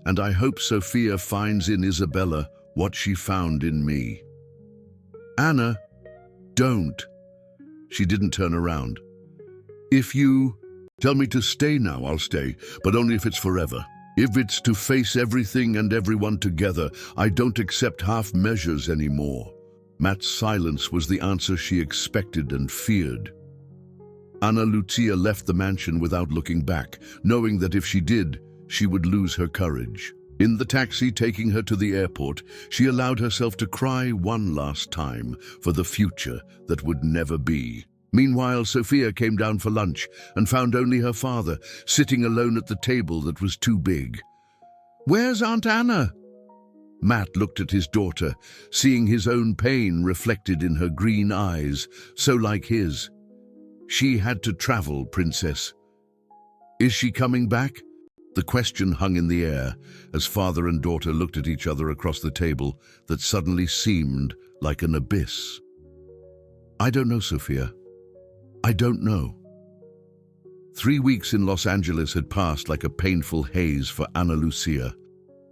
And I hope Sophia finds in Isabella what she found in me. Anna, don't. She didn't turn around. If you tell me to stay now, I'll stay, but only if it's forever. If it's to face everything and everyone together, I don't accept half measures anymore. Matt's silence was the answer she expected and feared. Ana Lucia left the mansion without looking back, knowing that if she did, she would lose her courage. In the taxi taking her to the airport, she allowed herself to cry one last time for the future that would never be. Meanwhile, Sophia came down for lunch and found only her father, sitting alone at the table that was too big. Where's Aunt Anna? Matt looked at his daughter, seeing his own pain reflected in her green eyes, so like his. She had to travel, Princess. Is she coming back? The question hung in the air as father and daughter looked at each other across the table that suddenly seemed like an abyss. I don't know, Sophia. I don't know. 3 weeks in Los Angeles had passed like a painful haze for Ana Lucia.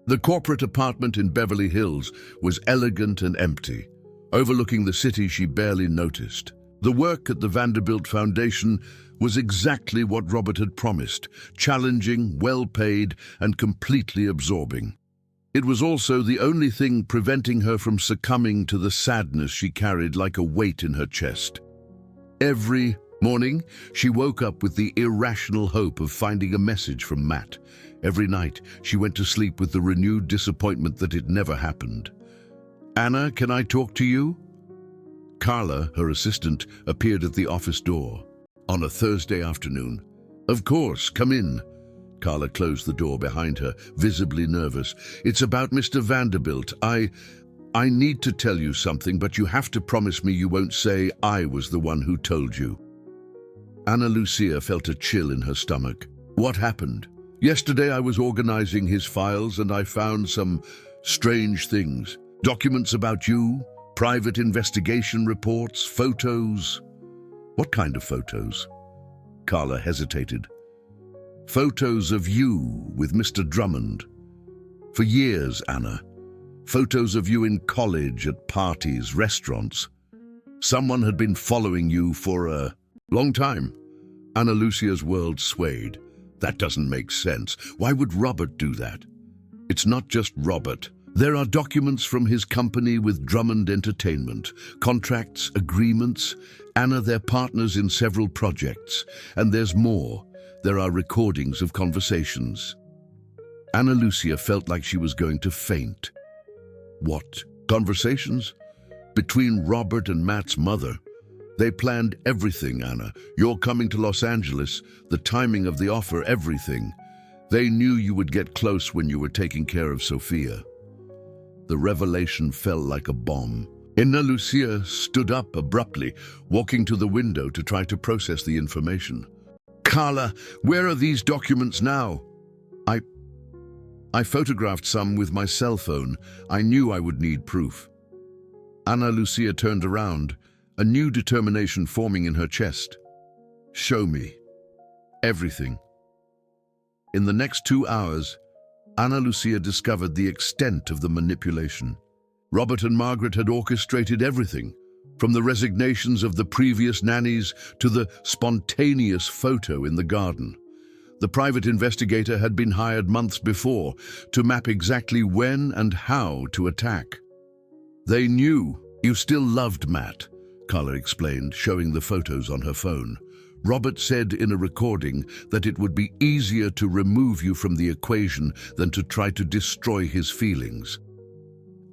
The corporate apartment in Beverly Hills was elegant and empty, overlooking the city she barely noticed. The work at the Vanderbilt Foundation was exactly what Robert had promised, challenging, well-paid, and completely absorbing. It was also the only thing preventing her from succumbing to the sadness she carried like a weight in her chest. Every Morning, she woke up with the irrational hope of finding a message from Matt. Every night, she went to sleep with the renewed disappointment that it never happened. "Anna, can I talk to you?" Carla, her assistant, appeared at the office door on a Thursday afternoon. "Of course, come in." Carla closed the door behind her, visibly nervous. "It's about Mr. Vanderbilt. I need to tell you something, but you have to promise me you won't say I was the one who told you." Ana Lucia felt a chill in her stomach. "What happened?" "Yesterday I was organizing his files and I found some strange things. Documents about you, private investigation reports, photos." "What kind of photos?" Carla hesitated. "Photos of you with Mr. Drummond. For years, Anna. Photos of you in college, at parties, restaurants. Someone had been following you for a long time." Ana Lucia's world swayed. "That doesn't make sense. Why would Robert do that?" "It's not just Robert. There are documents from his company with Drummond Entertainment, contracts, agreements. Anna, they're partners in several projects. And there's more. There are recordings of conversations." Ana Lucia felt like she was going to faint. "What? Conversations?" "Between Robert and Matt's mother. They planned everything, Anna. You're coming to Los Angeles, the timing of the offer, everything. They knew you would get close when you were taking care of Sophia." The revelation fell like a bomb. Ana Lucia stood up abruptly, walking to the window to try to process the information. "Carla, where are these documents now?" I photographed some with my cell phone. I knew I would need proof." Ana Lucia turned around, a new determination forming in her chest. "Show me. Everything." In the next 2 hours, Ana Lucia discovered the extent of the manipulation. Robert and Margaret had orchestrated everything, from the resignations of the previous nannies to the spontaneous photo in the garden. The private investigator had been hired months before to map exactly when and how to attack. "They knew you still loved Matt," Carla explained, showing the photos on her phone. "Robert said in a recording that it would be easier to remove you from the equation than to try to destroy his feelings."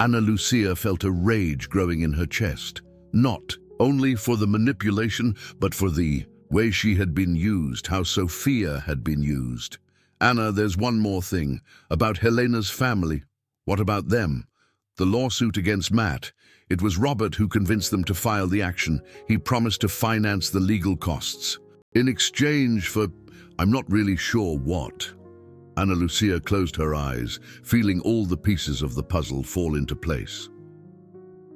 Ana Lucia felt a rage growing in her chest, not only for the manipulation, but for the way she had been used, how Sophia had been used. "Anna, there's one more thing, about Helena's family. What about them? The lawsuit against Matt. It was Robert who convinced them to file the action. He promised to finance the legal costs. In exchange for, I'm not really sure what." Ana Lucia closed her eyes, feeling all the pieces of the puzzle fall into place.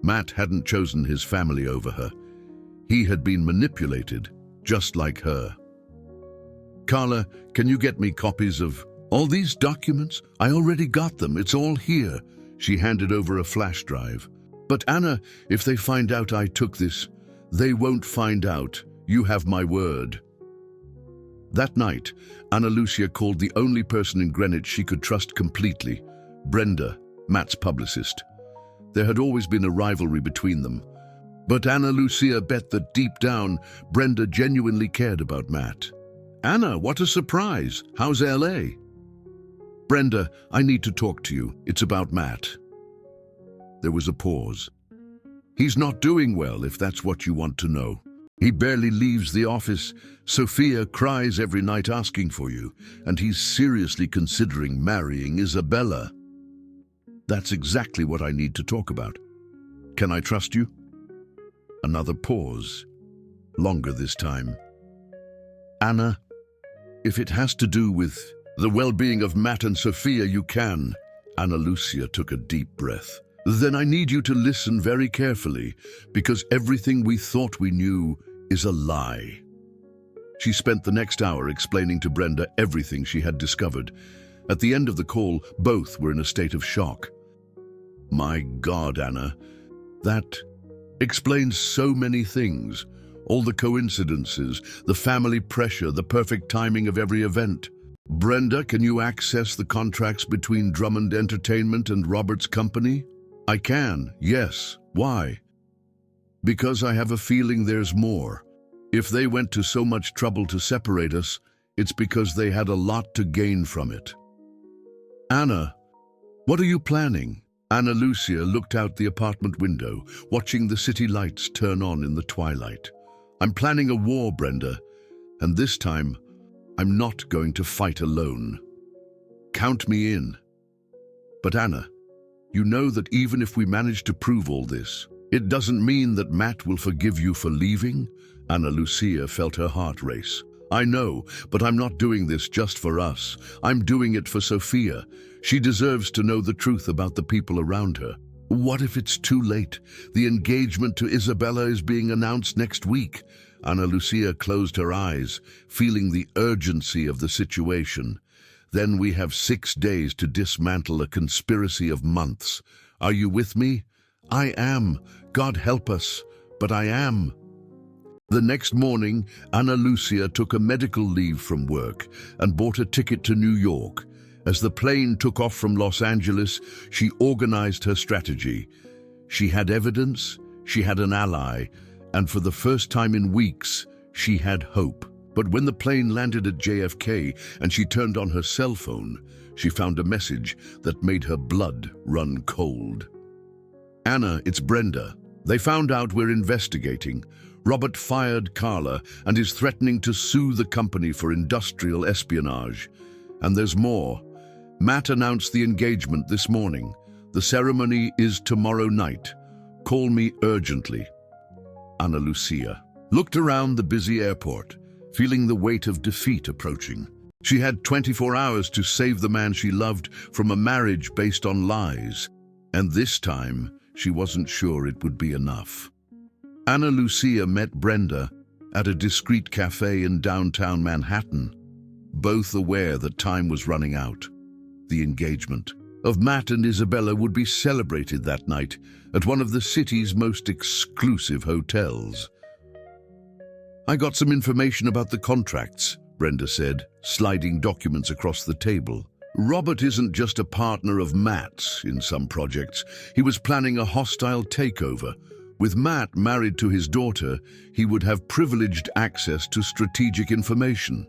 Matt hadn't chosen his family over her. He had been manipulated, just like her. "Carla, can you get me copies of all these documents? I already got them. It's all here." She handed over a flash drive. "But Anna, if they find out I took this, they won't find out. You have my word." That night, Ana Lucia called the only person in Greenwich she could trust completely, Brenda, Matt's publicist. There had always been a rivalry between them. But Ana Lucia bet that deep down, Brenda genuinely cared about Matt. "Anna, what a surprise! How's LA?" "Brenda, I need to talk to you. It's about Matt." There was a pause. "He's not doing well, if that's what you want to know. He barely leaves the office. Sophia cries every night asking for you, and he's seriously considering marrying Isabella." "That's exactly what I need to talk about. Can I trust you?" Another pause, longer this time. "Anna, if it has to do with the well-being of Matt and Sophia, you can." Ana Lucia took a deep breath. "Then I need you to listen very carefully, because everything we thought we knew is a lie." She spent the next hour explaining to Brenda everything she had discovered. At the end of the call, both were in a state of shock. "My God, Anna, that explains so many things. All the coincidences, the family pressure, the perfect timing of every event. Brenda, can you access the contracts between Drummond Entertainment and Robert's company?" "I can, yes. Why?" "Because I have a feeling there's more. If they went to so much trouble to separate us, it's because they had a lot to gain from it. Anna, what are you planning? Ana Lucia looked out the apartment window, watching the city lights turn on in the twilight. I'm planning a war, Brenda, and this time, I'm not going to fight alone. Count me in. But Anna, you know that even if we manage to prove all this, it doesn't mean that Matt will forgive you for leaving? Ana Lucia felt her heart race. I know, but I'm not doing this just for us. I'm doing it for Sophia. She deserves to know the truth about the people around her. What if it's too late? The engagement to Isabella is being announced next week. Ana Lucia closed her eyes, feeling the urgency of the situation. Then we have 6 days to dismantle a conspiracy of months. Are you with me? I am. God help us, but I am. The next morning, Ana Lucia took a medical leave from work and bought a ticket to New York. As the plane took off from Los Angeles, she organized her strategy. She had evidence, she had an ally, and for the first time in weeks, she had hope. But when the plane landed at JFK and she turned on her cell phone, she found a message that made her blood run cold. Anna, it's Brenda. They found out we're investigating. Robert fired Carla and is threatening to sue the company for industrial espionage. And there's more. Matt announced the engagement this morning. The ceremony is tomorrow night. Call me urgently. Ana Lucia looked around the busy airport, feeling the weight of defeat approaching. She had 24 hours to save the man she loved from a marriage based on lies. And this time, she wasn't sure it would be enough. Ana Lucia met Brenda at a discreet cafe in downtown Manhattan, both aware that time was running out. The engagement of Matt and Isabella would be celebrated that night at one of the city's most exclusive hotels. I got some information about the contracts, Brenda said, sliding documents across the table. Robert isn't just a partner of Matt's in some projects. He was planning a hostile takeover. With Matt married to his daughter, he would have privileged access to strategic information.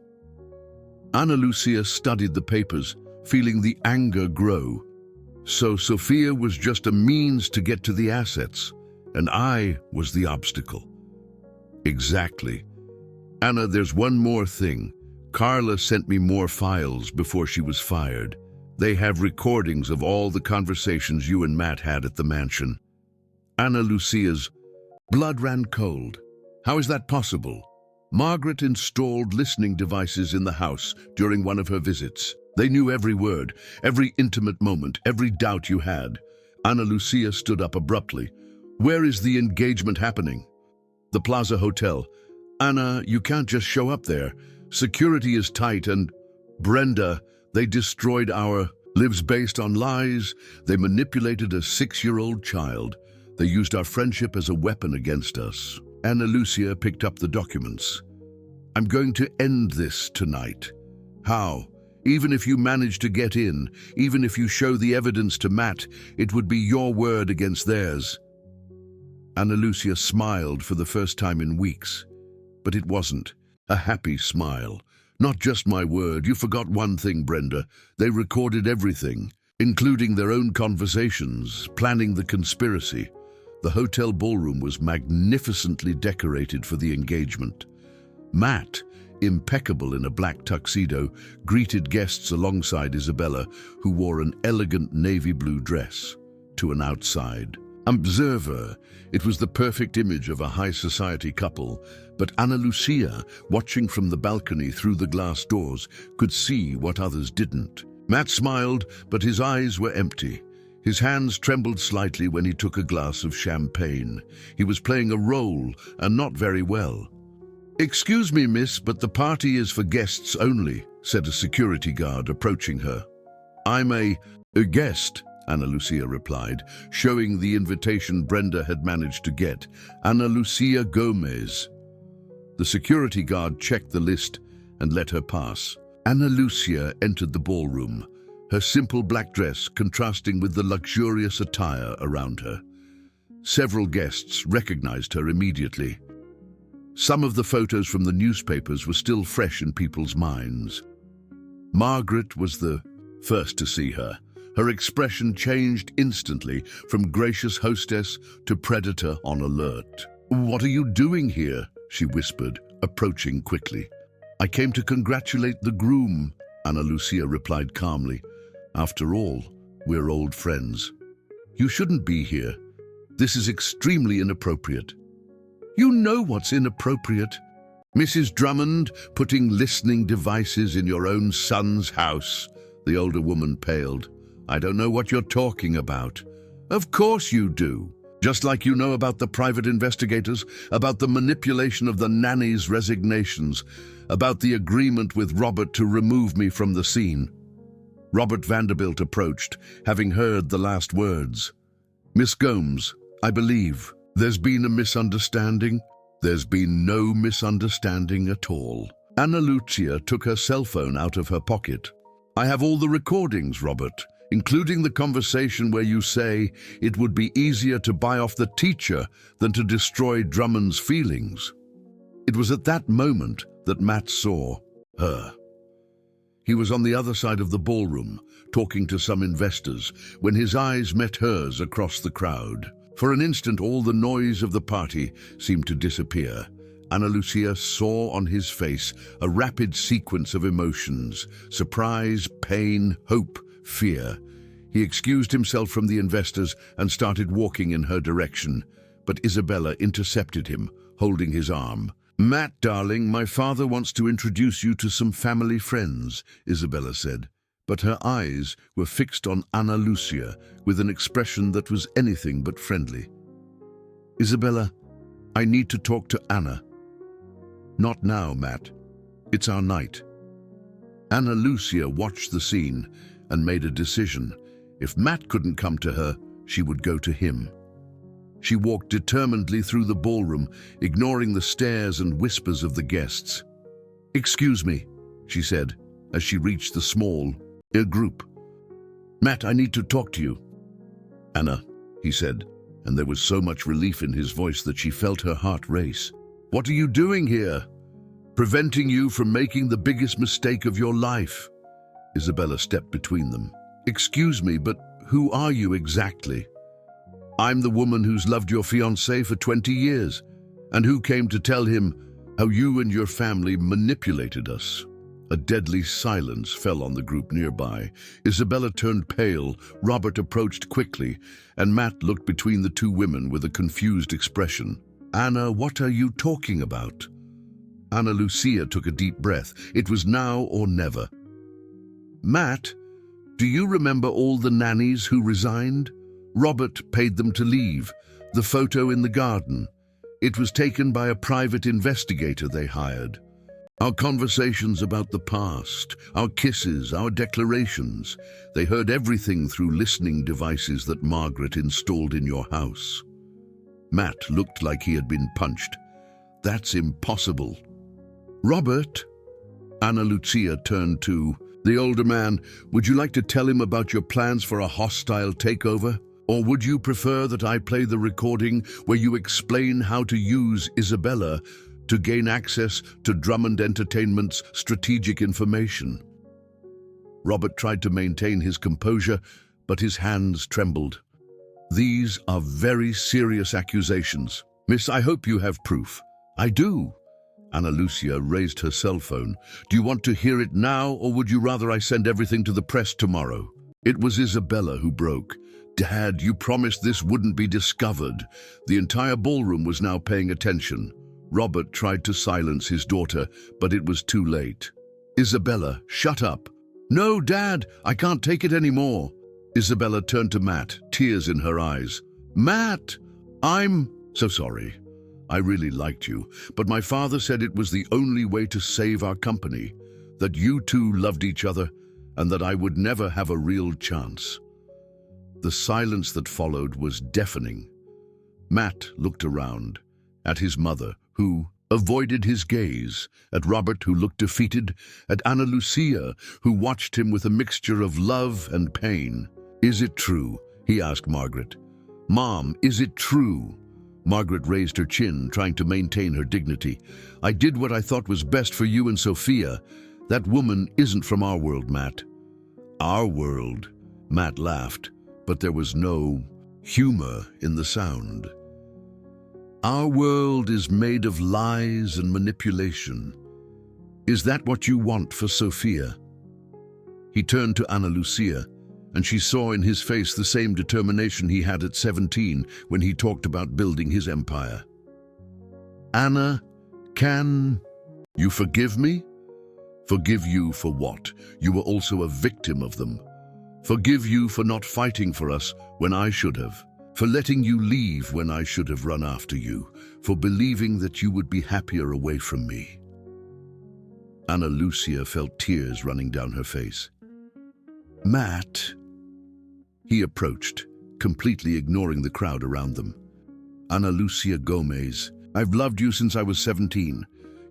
Ana Lucia studied the papers, feeling the anger grow. So Sophia was just a means to get to the assets, and I was the obstacle. Exactly. Anna, there's one more thing. Carla sent me more files before she was fired. They have recordings of all the conversations you and Matt had at the mansion. Ana Lucia's blood ran cold. How is that possible? Margaret installed listening devices in the house during one of her visits. They knew every word, every intimate moment, every doubt you had. Ana Lucia stood up abruptly. Where is the engagement happening? The Plaza Hotel. Anna, you can't just show up there. Security is tight and... Brenda, they destroyed our lives based on lies. They manipulated a 6-year-old child. They used our friendship as a weapon against us. Ana Lucia picked up the documents. I'm going to end this tonight. How? Even if you manage to get in, even if you show the evidence to Matt, it would be your word against theirs. Ana Lucia smiled for the first time in weeks. But it wasn't a happy smile. Not just my word. You forgot one thing, Brenda. They recorded everything, including their own conversations, planning the conspiracy. The hotel ballroom was magnificently decorated for the engagement. Matt, impeccable in a black tuxedo, greeted guests alongside Isabella, who wore an elegant navy blue dress. To an outside observer, it was the perfect image of a high society couple, but Ana Lucia, watching from the balcony through the glass doors, could see what others didn't. Matt smiled, but his eyes were empty. His hands trembled slightly when he took a glass of champagne. He was playing a role, and not very well. "Excuse me, miss, but the party is for guests only," said a security guard, approaching her. "I'm a guest," Ana Lucia replied, showing the invitation Brenda had managed to get. "Ana Lucia Gomez." The security guard checked the list and let her pass. Ana Lucia entered the ballroom, her simple black dress contrasting with the luxurious attire around her. Several guests recognized her immediately. Some of the photos from the newspapers were still fresh in people's minds. Margaret was the first to see her. Her expression changed instantly from gracious hostess to predator on alert. "What are you doing here?" she whispered, approaching quickly. "I came to congratulate the groom," Ana Lucia replied calmly. "After all, we're old friends." "You shouldn't be here. This is extremely inappropriate." "You know what's inappropriate. Mrs. Drummond, putting listening devices in your own son's house." The older woman paled. "I don't know what you're talking about." "Of course you do. Just like you know about the private investigators, about the manipulation of the nanny's resignations, about the agreement with Robert to remove me from the scene." Robert Vanderbilt approached, having heard the last words. "Miss Gomes, I believe there's been a misunderstanding." "There's been no misunderstanding at all." Ana Lucia took her cell phone out of her pocket. "I have all the recordings, Robert, including the conversation where you say it would be easier to buy off the teacher than to destroy Drummond's feelings." It was at that moment that Matt saw her. He was on the other side of the ballroom, talking to some investors, when his eyes met hers across the crowd. For an instant, all the noise of the party seemed to disappear. Ana Lucia saw on his face a rapid sequence of emotions: surprise, pain, hope, fear. He excused himself from the investors and started walking in her direction, but Isabella intercepted him, holding his arm. "Matt, darling, my father wants to introduce you to some family friends," Isabella said. But her eyes were fixed on Ana Lucia with an expression that was anything but friendly. "Isabella, I need to talk to Anna." "Not now, Matt. It's our night." Ana Lucia watched the scene and made a decision. If Matt couldn't come to her, she would go to him. She walked determinedly through the ballroom, ignoring the stares and whispers of the guests. "Excuse me," she said, as she reached the small group. "Matt, I need to talk to you." "Anna," he said, and there was so much relief in his voice that she felt her heart race. "What are you doing here? Preventing you from making the biggest mistake of your life." Isabella stepped between them. "Excuse me, but who are you exactly?" "I'm the woman who's loved your fiancé for 20 years, and who came to tell him how you and your family manipulated us." A deadly silence fell on the group nearby. Isabella turned pale, Robert approached quickly, and Matt looked between the two women with a confused expression. "Anna, what are you talking about?" Ana Lucia took a deep breath. It was now or never. "Matt, do you remember all the nannies who resigned? Robert paid them to leave. The photo in the garden. It was taken by a private investigator they hired. Our conversations about the past, our kisses, our declarations, they heard everything through listening devices that Margaret installed in your house." Matt looked like he had been punched. "That's impossible." "Robert," Ana Lucia turned to the older man, "would you like to tell him about your plans for a hostile takeover? Or would you prefer that I play the recording where you explain how to use Isabella to gain access to Drummond Entertainment's strategic information?" Robert tried to maintain his composure, but his hands trembled. "These are very serious accusations. Miss, I hope you have proof." "I do." Ana Lucia raised her cell phone. "Do you want to hear it now, or would you rather I send everything to the press tomorrow?" It was Isabella who broke. "Dad, you promised this wouldn't be discovered." The entire ballroom was now paying attention. Robert tried to silence his daughter, but it was too late. "Isabella, shut up." "No, Dad, I can't take it anymore." Isabella turned to Matt, tears in her eyes. "Matt, I'm so sorry. I really liked you, but my father said it was the only way to save our company, that you two loved each other, and that I would never have a real chance." The silence that followed was deafening. Matt looked around, at his mother, who avoided his gaze, at Robert, who looked defeated, at Ana Lucia, who watched him with a mixture of love and pain. "Is it true?" he asked Margaret. "Mom, is it true?" Margaret raised her chin, trying to maintain her dignity. I did what I thought was best for you and Sophia. That woman isn't from our world, Matt. Our world? Matt laughed, but there was no humor in the sound. Our world is made of lies and manipulation. Is that what you want for Sophia? He turned to Ana Lucia, and she saw in his face the same determination he had at 17 when he talked about building his empire. Anna, can you forgive me? Forgive you for what? You were also a victim of them. Forgive you for not fighting for us when I should have. For letting you leave when I should have run after you. For believing that you would be happier away from me. Ana Lucia felt tears running down her face. Matt. He approached, completely ignoring the crowd around them. Ana Lucia Gomez, I've loved you since I was 17.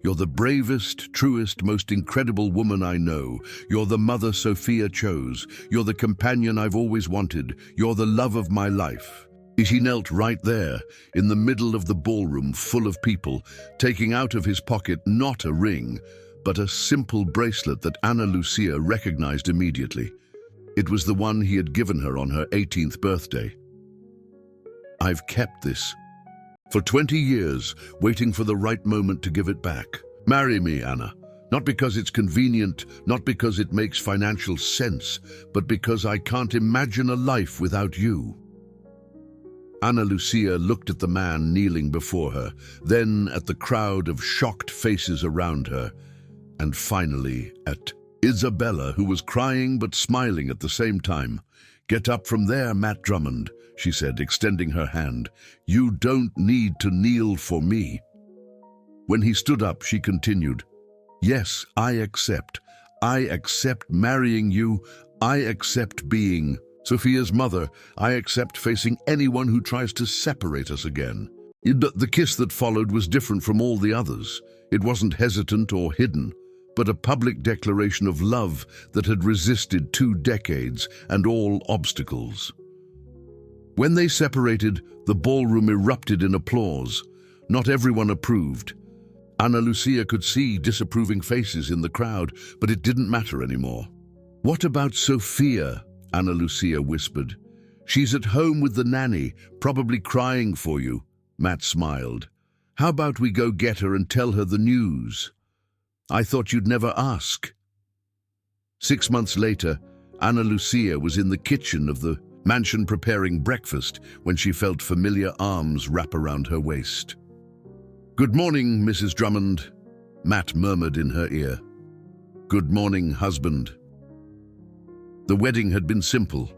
You're the bravest, truest, most incredible woman I know. You're the mother Sophia chose. You're the companion I've always wanted. You're the love of my life. He knelt right there, in the middle of the ballroom full of people, taking out of his pocket not a ring, but a simple bracelet that Ana Lucia recognized immediately. It was the one he had given her on her 18th birthday. I've kept this for 20 years, waiting for the right moment to give it back. Marry me, Anna. Not because it's convenient, not because it makes financial sense, but because I can't imagine a life without you. Ana Lucia looked at the man kneeling before her, then at the crowd of shocked faces around her, and finally at Isabella, who was crying but smiling at the same time. Get up from there, Matt Drummond, she said, extending her hand. You don't need to kneel for me. When he stood up, she continued, Yes, I accept. I accept marrying you. I accept being Sophia's mother. I accept facing anyone who tries to separate us again. The kiss that followed was different from all the others. It wasn't hesitant or hidden, but a public declaration of love that had resisted 2 decades and all obstacles. When they separated, the ballroom erupted in applause. Not everyone approved. Ana Lucia could see disapproving faces in the crowd, but it didn't matter anymore. What about Sophia? Ana Lucia whispered. She's at home with the nanny, probably crying for you. Matt smiled. How about we go get her and tell her the news? I thought you'd never ask. 6 months later, Ana Lucia was in the kitchen of the mansion preparing breakfast when she felt familiar arms wrap around her waist. Good morning, Mrs. Drummond, Matt murmured in her ear. Good morning, husband. The wedding had been simple,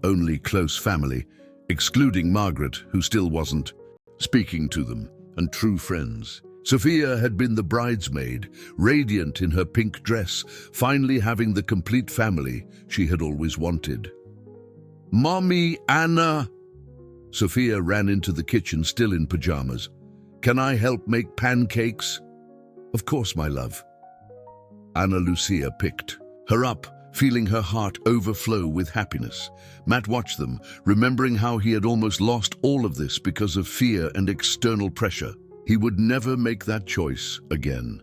only close family, excluding Margaret, who still wasn't speaking to them, and true friends. Sophia had been the bridesmaid, radiant in her pink dress, finally having the complete family she had always wanted. Mommy, Anna! Sophia ran into the kitchen, still in pajamas. Can I help make pancakes? Of course, my love. Ana Lucia picked her up, feeling her heart overflow with happiness. Matt watched them, remembering how he had almost lost all of this because of fear and external pressure. He would never make that choice again.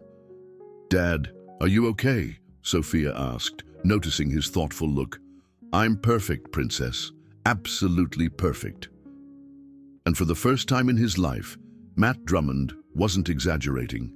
Dad, are you okay? Sophia asked, noticing his thoughtful look. I'm perfect, Princess. Absolutely perfect. And for the first time in his life, Matt Drummond wasn't exaggerating.